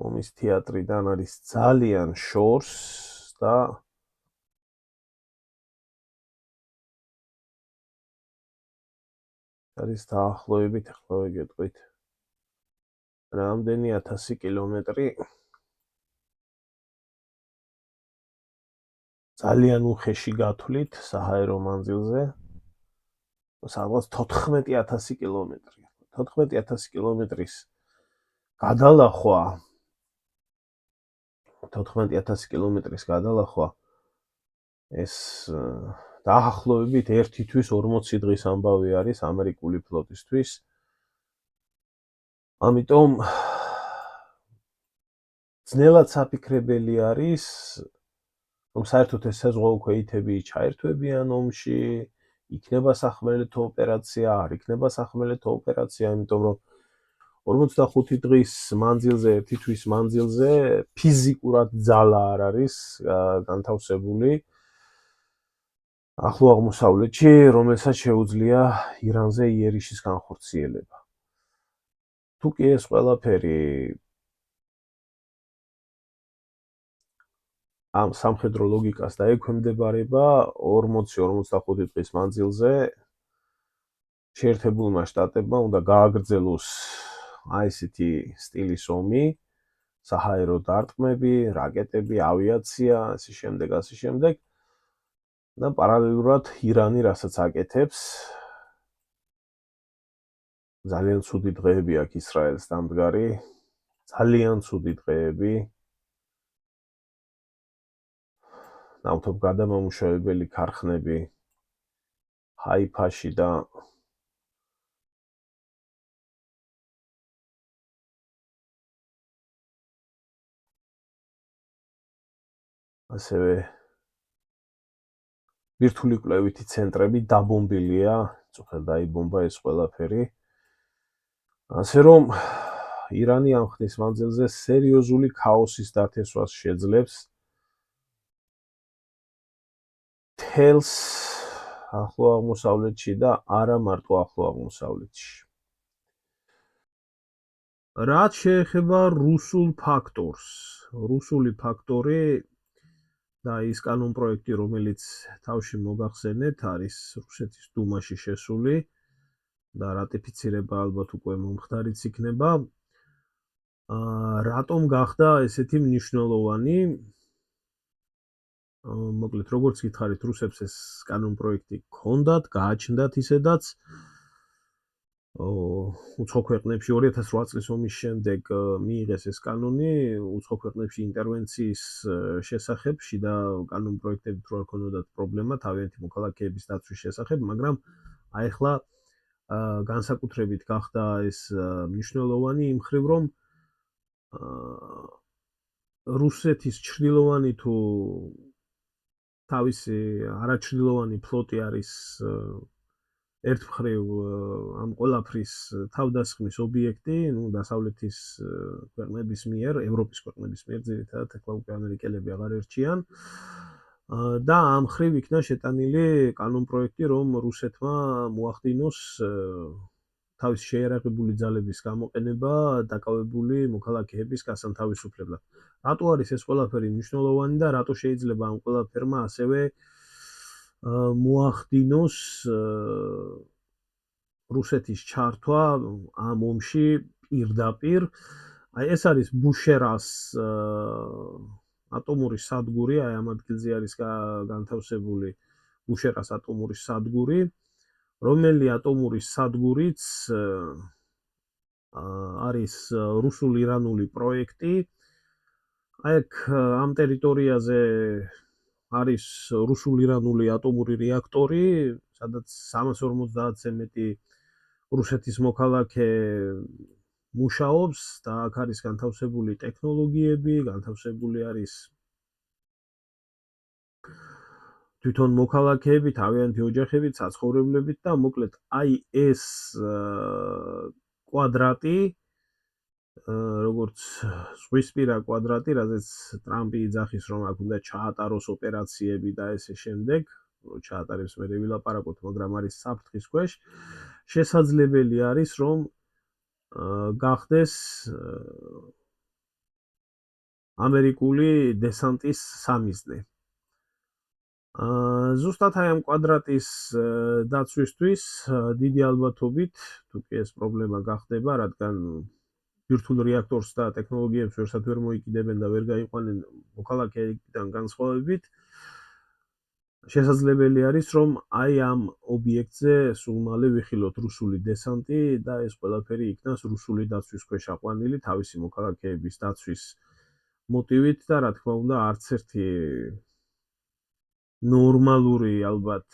ომის თეატრიდან არის ძალიან შორს და არის დაახლოებით, ახლა ვიგეტყვით, რამდენი 1000 კილომეტრი ძალიან უხეში გათვლით საჰაერო მანძილზე, სადღაც 14000 კილომეტრი. 14000 კილომეტრის გადალახვა 14000 კილომეტრის გადალახვა ეს დაახლოებით 1 თვის 40 დღის ამბავი არის ამერიკული ფლოტისთვის. ამიტომ ძნელად საფიქრებელი არის, რომ საერთოდ ეს საზღვაო ქვეითები ჩაერთვებიან ომში, იქნება სახმელეთო ოპერაცია, არ იქნება სახმელეთო ოპერაცია, იმიტომ რომ 45 დღის მანძილზე, 1 თვის მანძილზე ფიზიკურად ძალა არ არის განთავსებული ახლო აღმოსავლეთში, რომელსაც შეუძლია ირანზე იერიშის განხორციელება. თუ კი ეს ყველაფერი ამ სამხედრო ლოგიკას დაექვემდებარება 40-45 დღის მანძილზე შეერთებულმა შტატებმა უნდა გააგრძელოს აი ესეთი სტილის ომი, საჰაერო დარტყმები, რაკეტები, ავიაცია, ასე შემდეგ და პარალელურად ირანი რასაც აკეთებს, ძალიან ცუდი დღეები აქვს ისრაელს დამდგარი, ძალიან ცუდი დღეები. ნავთობ გადამამუშავებელი ქარხნები ჰაიფაში და ასევე ბირთვული კვლევითი ცენტრები დაბომბილია, წუხელ დაიბომბა ეს ყველაფერი. ასე რომ ირანი ამ ხნის მანძილზე სერიოზული ქაოსის დათესვას შეძლებს თელს ახლო აღმოსავლეთში და არა მარტო ახლო აღმოსავლეთში. რაც შეეხება რუსულ ფაქტორს, რუსული ფაქტორი და ის კანონპროექტი, რომელიც თავში მოგახსენეთ, არის რუსეთის დუმაში შესული და რატიფიცირება ალბათ უკვე მომხდარიც იქნება. რატომ გახდა ესეთი მნიშვნელოვანი? მოკლედ, როგორც გითხარით, რუსებს ეს კანონპროექტი ჰქონდათ, გააჩნდათ ისედაც. უცხო ქვეყნებში 2008 წლის ომის შემდეგ მიიღეს ეს კანონი, უცხო ქვეყნებში ინტერვენციის შესახებ, შიდა კანონპროექტებით რო არ ქონოდათ პრობლემა თავიანთი მოქალაქეების დაცვის შესახებ, მაგრამ აიხლა განსაკუთრებით გახდა ეს მნიშვნელოვანი იმ მხრივ, რომ რუსეთის ჩრდილოვანი თუ თავისი არაჩრდილოვანი ფლოტი არის ერთ მხრივ ამ ყველაფრის თავდასხმის ობიექტი, დასავლეთის ქვეყნების მიერ, ევროპის ქვეყნების მიერ, ძირითადად ახლა უკვე ამერიკელები აღარ ერჩიან. და ამ მხრივ იქნა შეტანილი კანონპროექტი, რომ რუსეთმა მოახდინოს თავის შეიარაღებული ძალების გამოყენება დაკავებული მოქალაქეების გასანთავისუფლებლად. რატო არის ეს ყველაფერი მნიშვნელოვანი და რატო შეიძლება ამ ყველაფერმა ასევე მოახდინოს რუსეთის ჩართვა ამ ომში პირდაპირ. აი ეს არის ბუშერას ატომური სადგური, აი ამ ადგილზე არის განთავსებული ბუშერას ატომური სადგური, რომელი ატომური სადგურიც არის რუსულ-ირანული პროექტი. აი ამ ტერიტორიაზე არის რუსულ-ირანული ატომური რეაქტორი, სადაც 350-ზე მეტი რუსეთის მოქალაქე მუშაობს და აქ არის განთავსებული ტექნოლოგიები, განთავსებული არის თვითონ მოქალაქეები, თავიანთი ოჯახებით, საცხოვრებლებით და მოკლედ აი ეს კვადრატი, როგორც ზღვისპირა კვადრატი, რაზეც ტრამპი იძახის, რომ აქ უნდა ჩაატაროს ოპერაციები და ესე შემდეგ, ჩაატარებს მე ვილაპარაკოთ, მაგრამ არის საფრთხის ქვეშ. შესაძლებელი არის, რომ გახდეს ამერიკული დესანტის სამიზნე. ზუსტად აი ამ კვადრატის დაცვისთვის დიდი ალბათობით, თუ კი ეს პრობლემა გახდება, რადგან ბირთვულ რეაქტორს და ტექნოლოგიებს ვერსად ვერ მოიკიდებენ და ვერ გაიყვანენ მოქალაქეებიდან განსხვავებით, შესაძლებელი არის, რომ აი ამ ობიექტზე სულ მალე ვიხილოთ რუსული დესანტი და ეს ყველაფერი იქნას რუსული დაცვის ქვეშ აყვანილი თავისი მოქალაქეების დაცვის მოტივით და რა თქმა უნდა არც ერთი ნორმალური ალბათ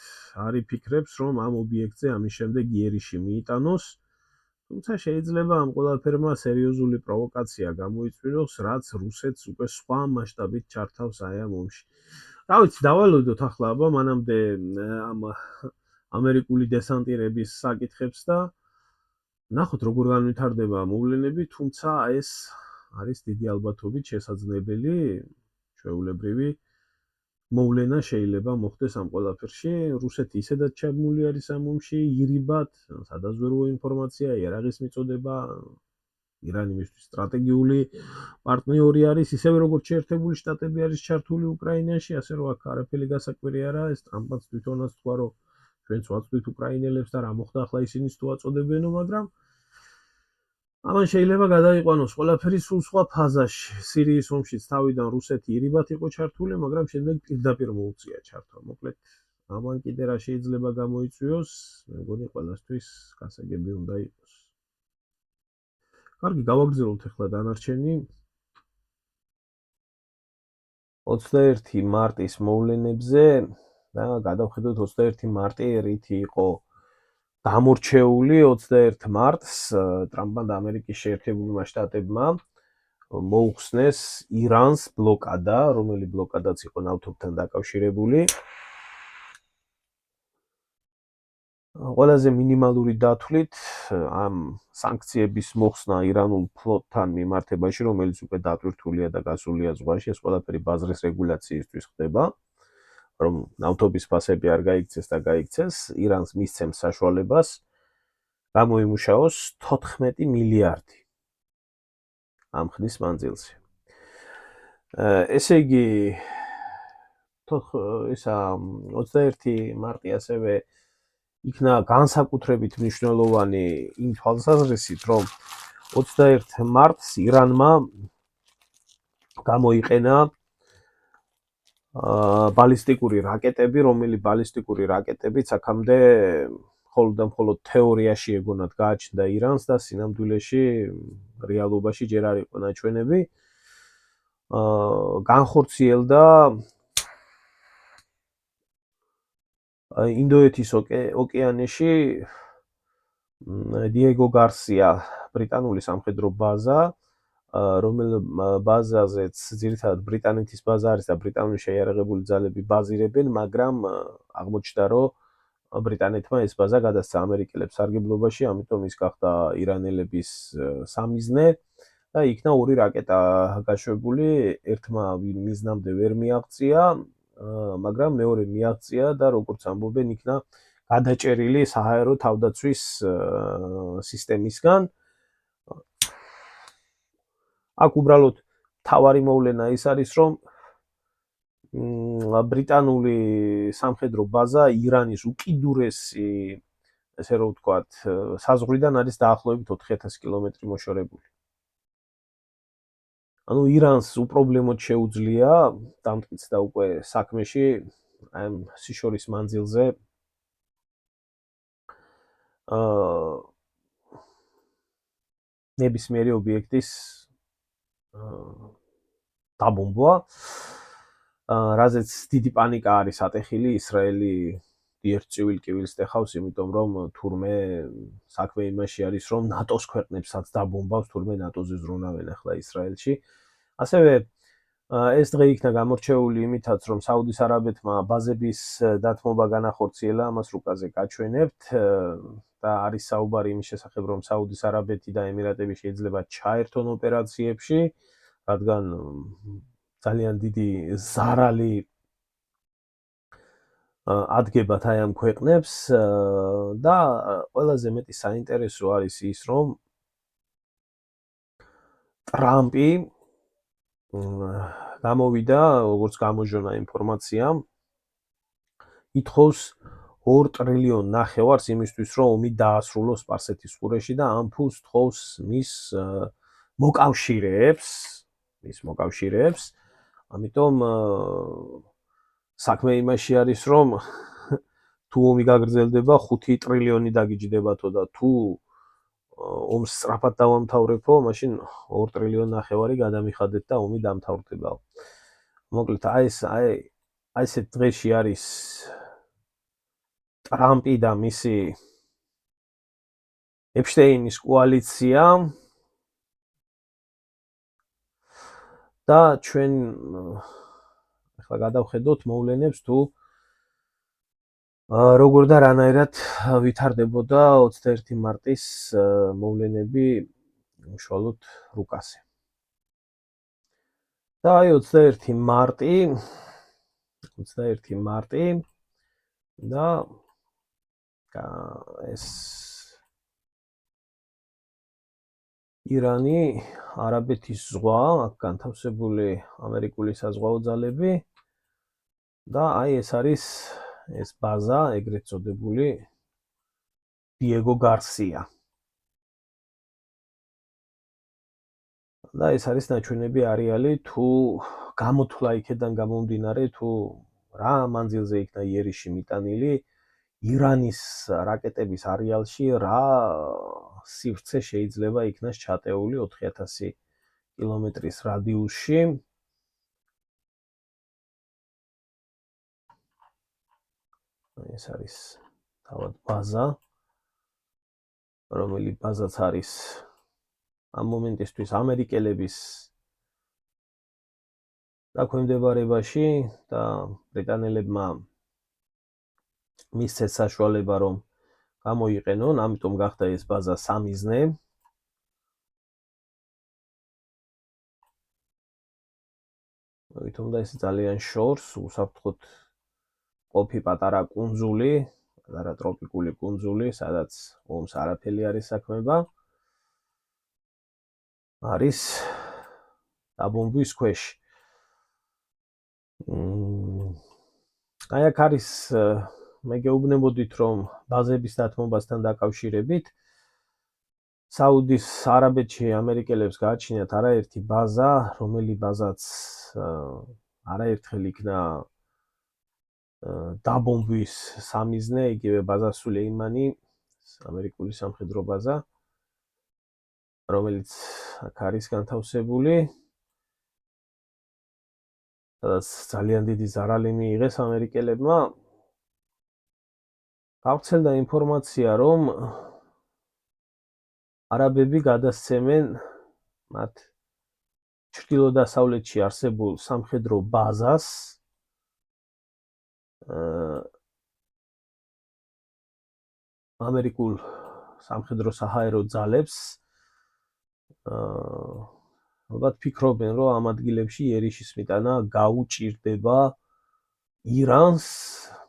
არ იფიქრებს, რომ ამ ობიექტზე ამის შემდეგ იერიში მიიტანოს, თუმცა შეიძლება ამ ყველაფერმა სერიოზული პროვოკაცია გამოიწვიოს, რაც რუსეთს უკვე სხვა მასშტაბით ჩართავს აი ამ ომში. რა ვიცი, დავალოდოთ ახლა აბა მანამდე ამ ამერიკული დესანტირების საკითხებს და ნახოთ როგორ განვითარდება მოვლენები, თუმცა ეს არის დიდი ალბათობით შესაძლებელი ჩვეულებრივი მოვლენა შეიძლება მოხდეს ამ ყველაფერში. რუსეთი ისედაც ჩაბმული არის ამ ომში, ირიბად, სადაზვერვო ინფორმაცია, იარაღის მიწოდება, ირანი მისთვის სტრატეგიული პარტნიორი არის, ისევე როგორც შეერთებული შტატები არის ჩართული უკრაინაში, ასე რომ აქ არაფერი გასაკვირი არა, ეს ტრამპაც თვითონაც თქვა, რომ ჩვენც ვაწვდით უკრაინელებს და რა მოხდა ახლა ისინიც თუ აწოდებენო, მაგრამ ამან შეიძლება გადაიყვანოს ყველაფერი სულ სხვა ფაზაში. სირიის ომშიც თავიდან რუსეთი ირიბად იყო ჩართული, მაგრამ შემდეგ პირდაპირ მოუწია ჩართვა. მოკლედ, ამან კიდე რა შეიძლება გამოიწვიოს, მე მგონი ყველასთვის გასაგები უნდა იყოს. კარგი, გავაგრძელოთ ახლა დანარჩენი 21 მარტის მოვლენებზე და გადავხედოთ 21 მარტი რითი იყო გამორჩეული. 21 მარტს ტრამპმა და ამერიკის შეერთებულმა შტატებმა მოუხსნეს ირანს ბლოკადა, რომელი ბლოკადაც იყო ნავთობთან დაკავშირებული. ყველაზე მინიმალური დათვლით ამ სანქციების მოხსნა ირანულ ფლოტთან მიმართებაში, რომელიც უკვე დატვირთულია და გასულია ზღვაში, ეს ყველაფერი ბაზრის რეგულაციისთვის ხდება, რომ ნავთობის ფასები არ გაიქცეს და გაიქცეს, ირანს მისცემს საშუალებას გამოიმუშაოს 14 მილიარდი ამ ხნის მანძილზე. ესე იგი, 21 მარტი ასევე იქნა განსაკუთრებით მნიშვნელოვანი იმ თვალსაზრისით, რომ 21 მარტს ირანმა გამოიყენა ბალისტიკური რაკეტები, რომელი ბალისტიკური რაკეტებიც აქამდე მხოლოდ და მხოლოდ თეორიაში ეგონათ გააჩნდა ირანს და სინამდვილეში რეალობაში ჯერ არ იყო ნაჩვენები. განხორციელდა ინდოეთის ოკეანეში დიეგო გარსია ბრიტანული სამხედრო ბაზა, რომელ ბაზაზეც ძირითადად ბრიტანეთის ბაზა არის და ბრიტანული შეიარაღებული ძალები ბაზირებენ, მაგრამ აღმოჩნდა, რომ ბრიტანეთმა ეს ბაზა გადასცა ამერიკელებს სარგებლობაში, ამიტომ ის გახდა ირანელების სამიზნე და იქნა ორი რაკეტა გაშვებული, ერთმა მიზნამდე ვერ მიაღწია, მაგრამ მეორე მიაღწია და როგორც ამბობენ, იქნა გადაჭერილი საჰაერო თავდაცვის სისტემისგან. აქ უბრალოდ თავარი მოვლენა ის არის, რომ ბრიტანული სამხედრო ბაზა ირანის უკიდურესი, ესე რომ ვთქვათ, საზღვრიდან არის დაახლოებით 4000 კილომეტრი მოშორებული. ანუ ირანს უპრობლემოდ შეუძლია დამტკიცდა უკვე საქმეში ამ სიშორის მანძილზე ნებისმიერი ობიექტის დაბომბვა, რაზეც დიდი პანიკა არის ატეხილი, ისრაელი ერთ წივილ-კივილს ტეხავს, იმიტომ რომ თურმე საქმე იმაში არის, რომ ნატოს ქვეყნებსაც დაბომბავს, თურმე ნატოზე ზრუნავენ ახლა ისრაელში. ასევე ეს დღე იქნა გამორჩეული იმითაც, რომ საუდის არაბეთმა ბაზების დათმობა განახორციელა, ამას რუკაზე გაჩვენებთ და არის საუბარი იმის შესახებ, რომ საუდის არაბეთი და ემირატები შეიძლება ჩაერთონ ოპერაციებში, რადგან ძალიან დიდი ზარალი ადგებათ აი ამ ქვეყნებს და ყველაზე მეტი საინტერესო არის ის, რომ ტრამპი გამოვიდა, როგორც გამოჟონა ინფორმაცია, ითხოვს 2 ტრილიონ ნახევარს იმისთვის, რომ ომი დაასრულოს სპარსეთის ყურეში და ამ ფულს თხოვს მის მოკავშირეებს. ამიტომ საქმე იმაში არის, რომ თუ ომი გაგრძელდება, 5 ტრილიონი დაგიჯდებათო და თუ ომს სწრაფად დავამთავრებო, მაშინ 2 ტრილიონ ნახევარი გადამიხადეთ და ომი დამთავრდებაო. მოკლედ, აი ესეთ დღეში არის ტრამპი და მისი ეპშტეინის კოალიცია და ჩვენ ახლა გადავხედოთ მოვლენებს თუ როგორ და რანაირად ვითარდებოდა 21 მარტის მოვლენები უშუალოდ რუკაზე. და აი 21 მარტი და ეს ირანი, არაბეთის ზღვა, აქ განთავსებული ამერიკული საზღვაო ძალები და აი ეს არის ეს ბაზა, ეგრეთ წოდებული დიეგო გარსია. და ეს არის ნაჩვენები არეალი თუ გამოთვლა იქედან გამომდინარე თუ რა მანძილზე იქნა იერიში მიტანილი ირანის რაკეტების არეალში რა სივრცე შეიძლება იქნას ჩატეული 4000 კილომეტრის რადიუსში. ეს არის თავად ბაზა, რომელიც ბაზაც არის ამ მომენტისთვის ამერიკელების დაქვემდებარებაში და ბრიტანელებმა მისცეს საშუალება რომ გამოიყენონ, ამიტომ გახდა ეს ბაზა სამიზნე. თუმცა ეს ძალიან შორს უსაფრთხოდ ყოფი პატარა კუნძული, პატარა ტროპიკული კუნძული, სადაც ომს არაფერი არ ისაქმება. არის დაბომბვის ქვეშ. აი აქ არის მე გეუბნებოდით რომ ბაზების დათმობასთან დაკავშირებით საუდის არაბეთში ამერიკელებს გააჩინათ არაერთი ბაზა, რომელი ბაზაც არაერთხელ იქნა დაბომბვის სამიზნე, იგივე ბაზა სულეიმანი, ამერიკული სამხედრო ბაზა, რომელიც აქ არის განთავსებული. სადაც ძალიან დიდი ზარალი მიიღეს ამერიკელებმა. გავრცელდა ინფორმაცია, რომ არაბები გადასცემენ მათ ჩრდილო-დასავლეთში არსებულ სამხედრო ბაზას ამერიკულ სამხედრო საჰაერო ძალებს ალბათ ფიქრობენ, რომ ამ ადგილებში იერიშის მიტანა გაუჭირდება ირანს,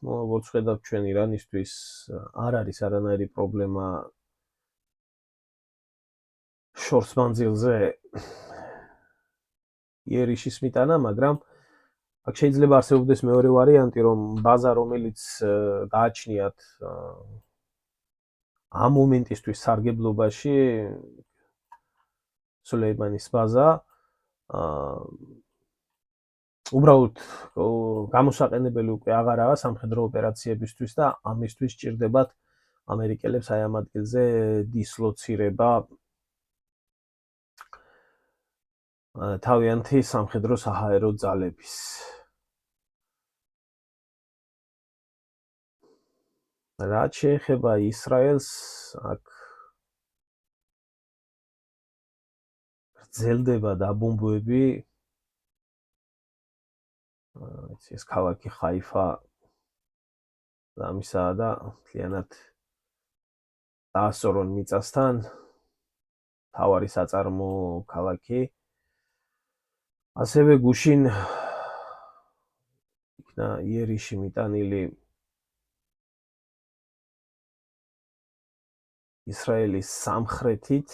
როგორც ხედავთ ჩვენ ირანისთვის არ არის არანაირი პრობლემა შორს მანძილზე იერიშის მიტანა, მაგრამ აქ შეიძლება არსებობდეს მეორე ვარიანტი, რომ ბაზა, რომელიც გააჩნიათ ამ მომენტისთვის სარგებლობაში, სულეიმანის ბაზა, უბრალოდ გამოსაყენებელი უკვე აღარაა სამხედრო ოპერაციებისთვის და ამისთვის სჭირდებათ ამერიკელებს აი ამ ადგილზე დისლოცირება თავიანთი სამხედრო საჰაერო ძალების. რაც შეეხება ისრაელს, აქ გრძელდება დაბომბვები. ეს ქალაქი ხაიფა ამისაა და მთლიანად დაასწორონ მიწასთან, თავარი საწარმო ქალაქი. ასევე გუშინ იქნა იერიში მიტანილი ისრაელის სამხრეთით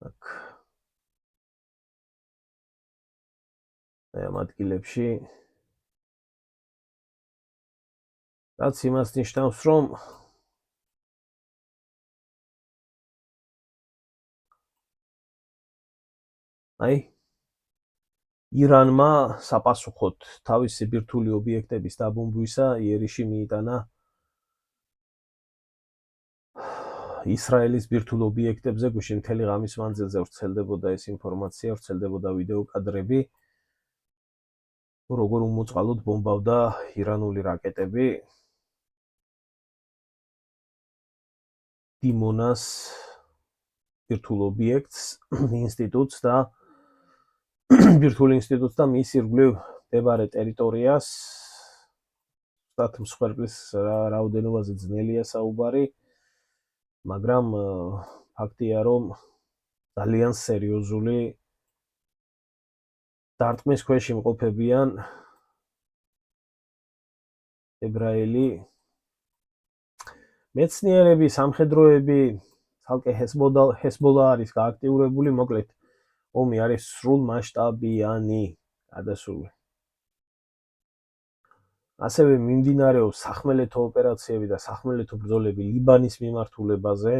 აქ ამ ადგილებში რაც იმას ნიშნავს, რომ ირანმა საპასუხოდ თავისი ბირთვული ობიექტების დაბომბვისა იერიში მიიტანა ისრაელის ბირთვულ ობიექტებზე გუშინ მთელი ღამის მანძილზე ვრცელდებოდა ეს ინფორმაცია, ვრცელდებოდა ვიდეო კადრები, როგორ უმოწყალოდ ბომბავდა ირანული რაკეტები დიმონას ბირთვულ ობიექტს, ინსტიტუტს და ბირთვულ ინსტიტუტს და მის ირგვლივ მდებარე ტერიტორიას, ზუსტად მსხვერპლის რაოდენობაზე ძნელია საუბარი, მაგრამ ფაქტია, რომ ძალიან სერიოზული დარტყმის ქვეშ იმყოფებიან ებრაელი მეცნიერები, სამხედროები, ცალკე ჰესბოლა არის გააქტიურებული, მოკლედ ომი არის სრულმასშტაბიანი გადასული. ასევე მიმდინარეობს სახმელეთო ოპერაციები და სახმელეთო ბრძოლები ლიბანის მიმართულებაზე,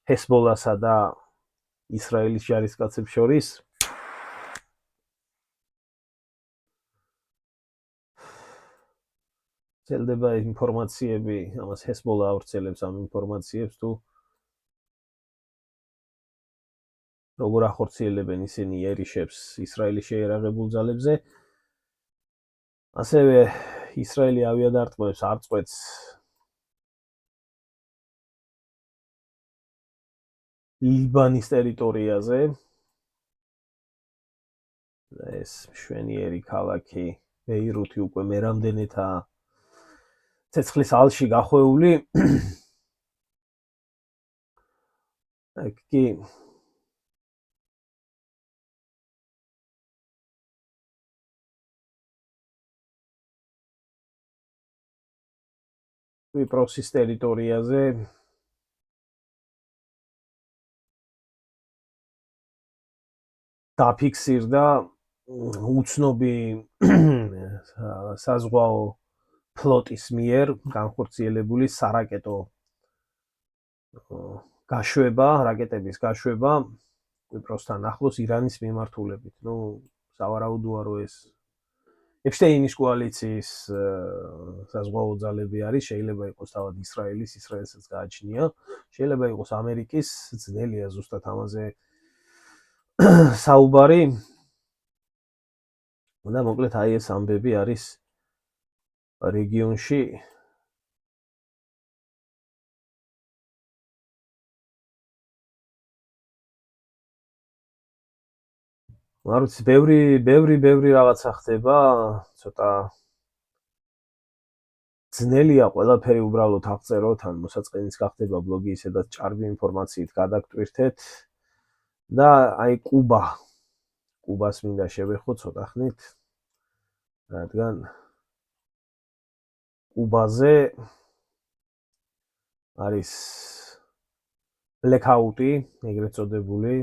ჰესბოლასა და ისრაელის ჯარისკაცებს შორის. ვრცელდება ინფორმაციები, ამას ჰესბოლა ავრცელებს ამ ინფორმაციებს თუ როგორ ახორციელებენ ისინი იერიშებს ისრაელის შეიარაღებულ ძალებზე. ასევე ისრაელი ავიადარტყმებს არ წყვეტს ლიბანის ტერიტორიაზე. ეს მშვენიერი ქალაქი ბეირუთი უკვე მერამდენეთაა ცეცხლის ალში გახვეული. აქ კი კვიპროსის ტერიტორიაზე დაფიქსირდა უცნობი საზღვაო ფლოტის მიერ განხორციელებული სარაკეტო გაშვება, რაკეტების გაშვება კვიპროსთან ახლოს ირანის მიმართულებით. სავარაუდოა, რომ ეს ეფშტეინის კოალიციის საზღვაო ძალები არის, შეიძლება იყოს თავად ისრაელსაც გააჩნია, შეიძლება იყოს ამერიკის, ძნელია ზუსტად ამაზე საუბარი. და მოკლედ ეს ამბები არის რეგიონში მარც ბევრი რაღაცა ხდება, ცოტა ძნელია ყველაფერი უბრალოდ აღწეროთ, ან მოსაწყენიც გახდება ბლოგი ისედაც ჭარბი ინფორმაციით გადაგტვირთეთ და კუბას მინდა შევეხო ცოტა ხნით, რადგან კუბაზე არის ბლეკაუტი, ეგრეთ წოდებული,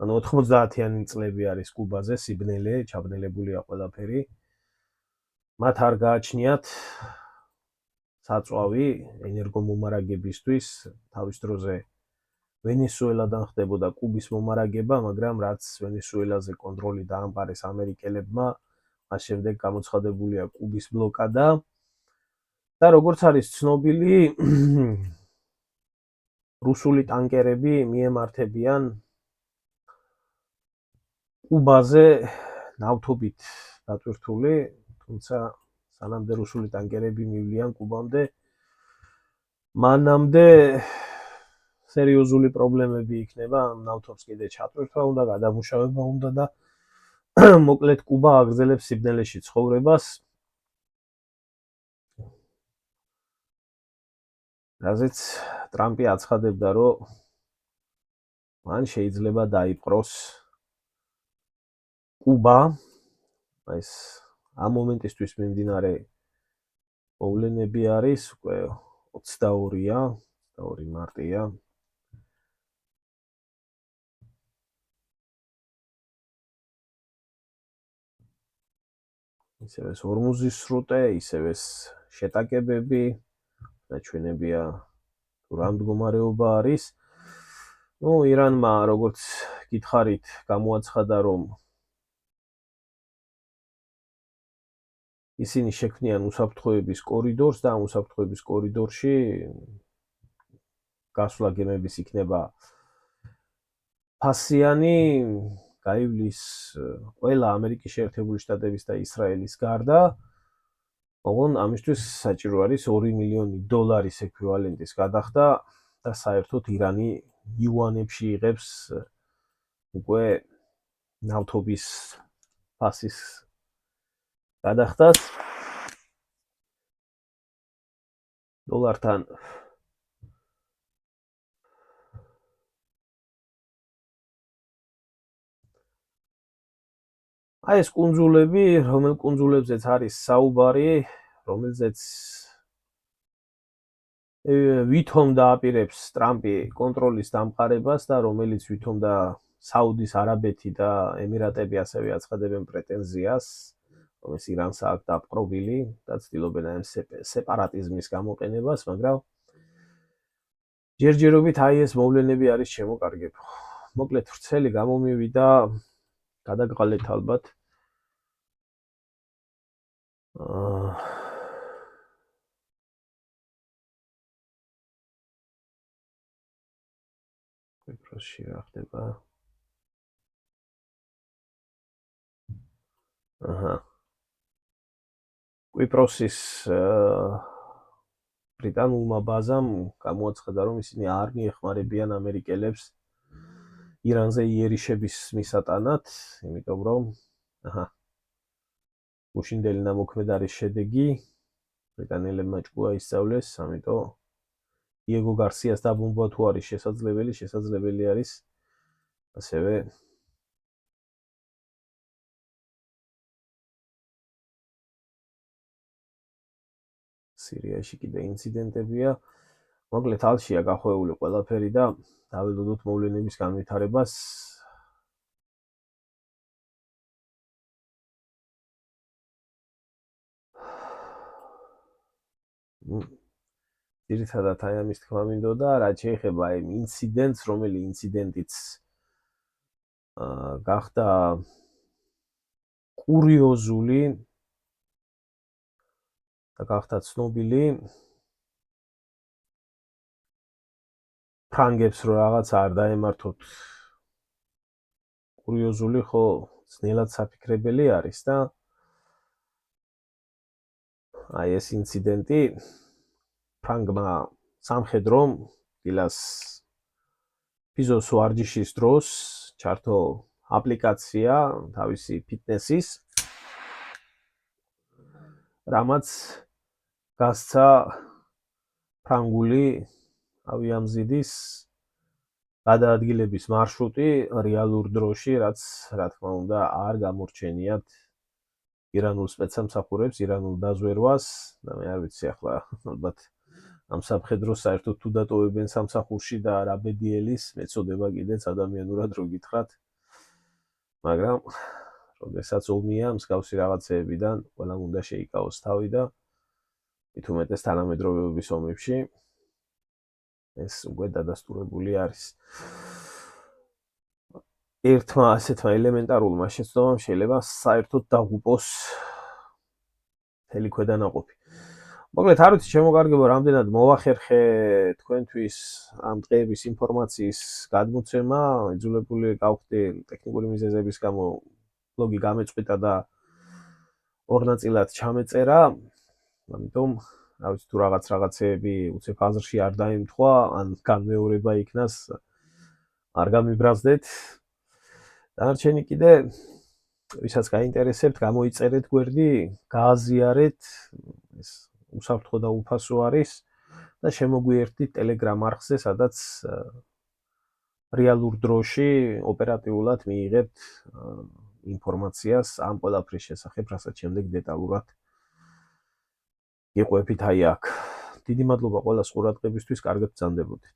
ანუ 90-იანი წლები არის კუბაზე, სიბნელე, ჩაბნელებულია ყველაფერი. მათ არ გააჩნიათ საწვავი ენერგომომარაგებისთვის, თავის დროზე ვენესუელადან ხდებოდა კუბის მომარაგება, მაგრამ რაც ვენესუელაზე კონტროლი დაამყარეს ამერიკელებმა, მას შემდეგ გამოცხადებულია კუბის ბლოკადა. და როგორც არის ცნობილი, რუსული ტანკერები მიემართებიან კუბაზე ნავთობით დატვირთული, თუმცა სანამდე რუსული ტანკერები მივლიან კუბამდე, მანამდე სერიოზული პრობლემები იქნება, ნავთობს კიდე ჩატვირთვა უნდა, გადამუშავება უნდა და მოკლედ კუბა აგრძელებს სიბნელეში ცხოვრებას. რაზეც ტრამპი აცხადებდა, რომ მან შეიძლება დაიპყროს კუბა, ეს ამ მომენტისთვის მიმდინარე მოვლენები არის უკვე 22-ია, 22 მარტია. ისევ ეს ორმუზის სრუტე, ისევ ეს შეტაკებები, ნაჩვენებია თუ რა მდგომარეობა არის. ირანმა როგორც გითხარით, გამოაცხადა, რომ ისინი შექმნიან უსაფრთხოების კორიდორს და ამ უსაფრთხოების კორიდორში გასვლა გემების იქნება ფასიანი, გაივლის ყველა ამერიკის შეერთებული შტატების და ისრაელის გარდა, ოღონ ამისთვის საჭირო არის $2 მილიონი ექვივალენტის გადახდა და საერთოდ ირანი იუანებში იღებს უკვე ნავთობის ფასის გადახდას დოლართან ეს კუნძულები, რომელ კუნძულებზეც არის საუბარი, რომელზეც ვითომ დააპირებს ტრამპი კონტროლის დამყარებას და რომელიც ვითომ და საუდის არაბეთი და ემირატები ასევე აცხადებენ პრეტენზიას, რომ ეს ირანს აქვს დაპყრობილი და ცდილობენ ამ სეპარატიზმის გამოყენებას, მაგრამ ჯერჯერობით ეს მოვლენები არის შემოკარგებ. მოკლედ ვრცელი გამომივიდა, გადაგყალეთ ალბათ. კვიპროსში რა ხდება? კვიპროსის ბრიტანულმა ბაზამ გამოაცხადა, რომ ისინი არ მიეხმარებიან ამერიკელებს ირანზე იერიშების მისატანად, იმიტომ რომ უშინდელი ნამოქმედარის შედეგი ბრიტანელებმა ჭკუა ისწავლეს, ამიტომ დიეგო გარსიას დაბომბვა თუ არის შესაძლებელი არის ასევე სირიაში კიდე ინციდენტებია. მოკლედ ალშია გახვეული ყველაფერი და დაველოდოთ მოვლენების განვითარებას. ძირითადად ამის თქმა მინდოდა, რაც შეეხება იმ ინციდენტს, რომელი ინციდენტიც გახდა კურიოზული და გახდა ცნობილი ფრანგებს რო რაღაც არ დაემართოთ კურიოზული ხო ძნელად საფიქრებელი არის და ეს ინციდენტი ფრანგმა სამხედრომ დილას ფიზოს ვარჯიშის დროს ჩართო აპლიკაცია თავისი ფიტნესის, რამაც გასცა ფრანგული ავიამზიდის გადაადგილების მარშრუტი რეალურ დროში, რაც რა თქმა უნდა არ გამორჩენიათ ირანულ სპეცსამსახურებს, ირანულ დაზვერვას და მე არ ვიცი ახლა ალბათ ამ სამხედროს საერთოდ თუ დატოვებენ სამსახურში და რა ბედიელის მეწოდება კიდეც ადამიანურად რო გითხრათ, მაგრამ როდესაც ომია, მსგავსი რაღაცეებიდან ყველამ უნდა შეიკავოს თავი და მით უმეტეს თანამედროვეობის ომებში ეს უკვე დადასტურებული არის. ერთმა ასეთმა ელემენტარულმა შეცდომამ შეიძლება საერთოდ დაღუპოს მთელი ქვედანაყოფი. მოკლედ არ ვიცი შემოგარგებო, რამდენად მოვახერხე თქვენთვის ამ დღეების ინფორმაციის გადმოცემა, იძულებული გავხდი ტექნიკური მიზეზების გამო ბლოგი გამეწყვიტა და ორ ნაწილად ჩამეწერა, ამიტომ რა ვიცი თუ რაღაცეები უცებ აზრში არ დაემთხვა, ან განმეორება იქნას, არ გამიბრაზდეთ. დანარჩენი კიდე ვისაც გაინტერესებთ, გამოიწერეთ გვერდი, გააზიარეთ, ეს უსაფრთხო და უფასო არის და შემოგვიერთდით Telegram არხზე, სადაც რეალურ დროში ოპერატიულად მიიღებთ ინფორმაციას ამ ყველაფრის შესახებ, რასაც შემდეგ დეტალურად იყვებით აი აქ. დიდი მადლობა ყველას ყურადღებისთვის, კარგად ბრძანდებოდეთ.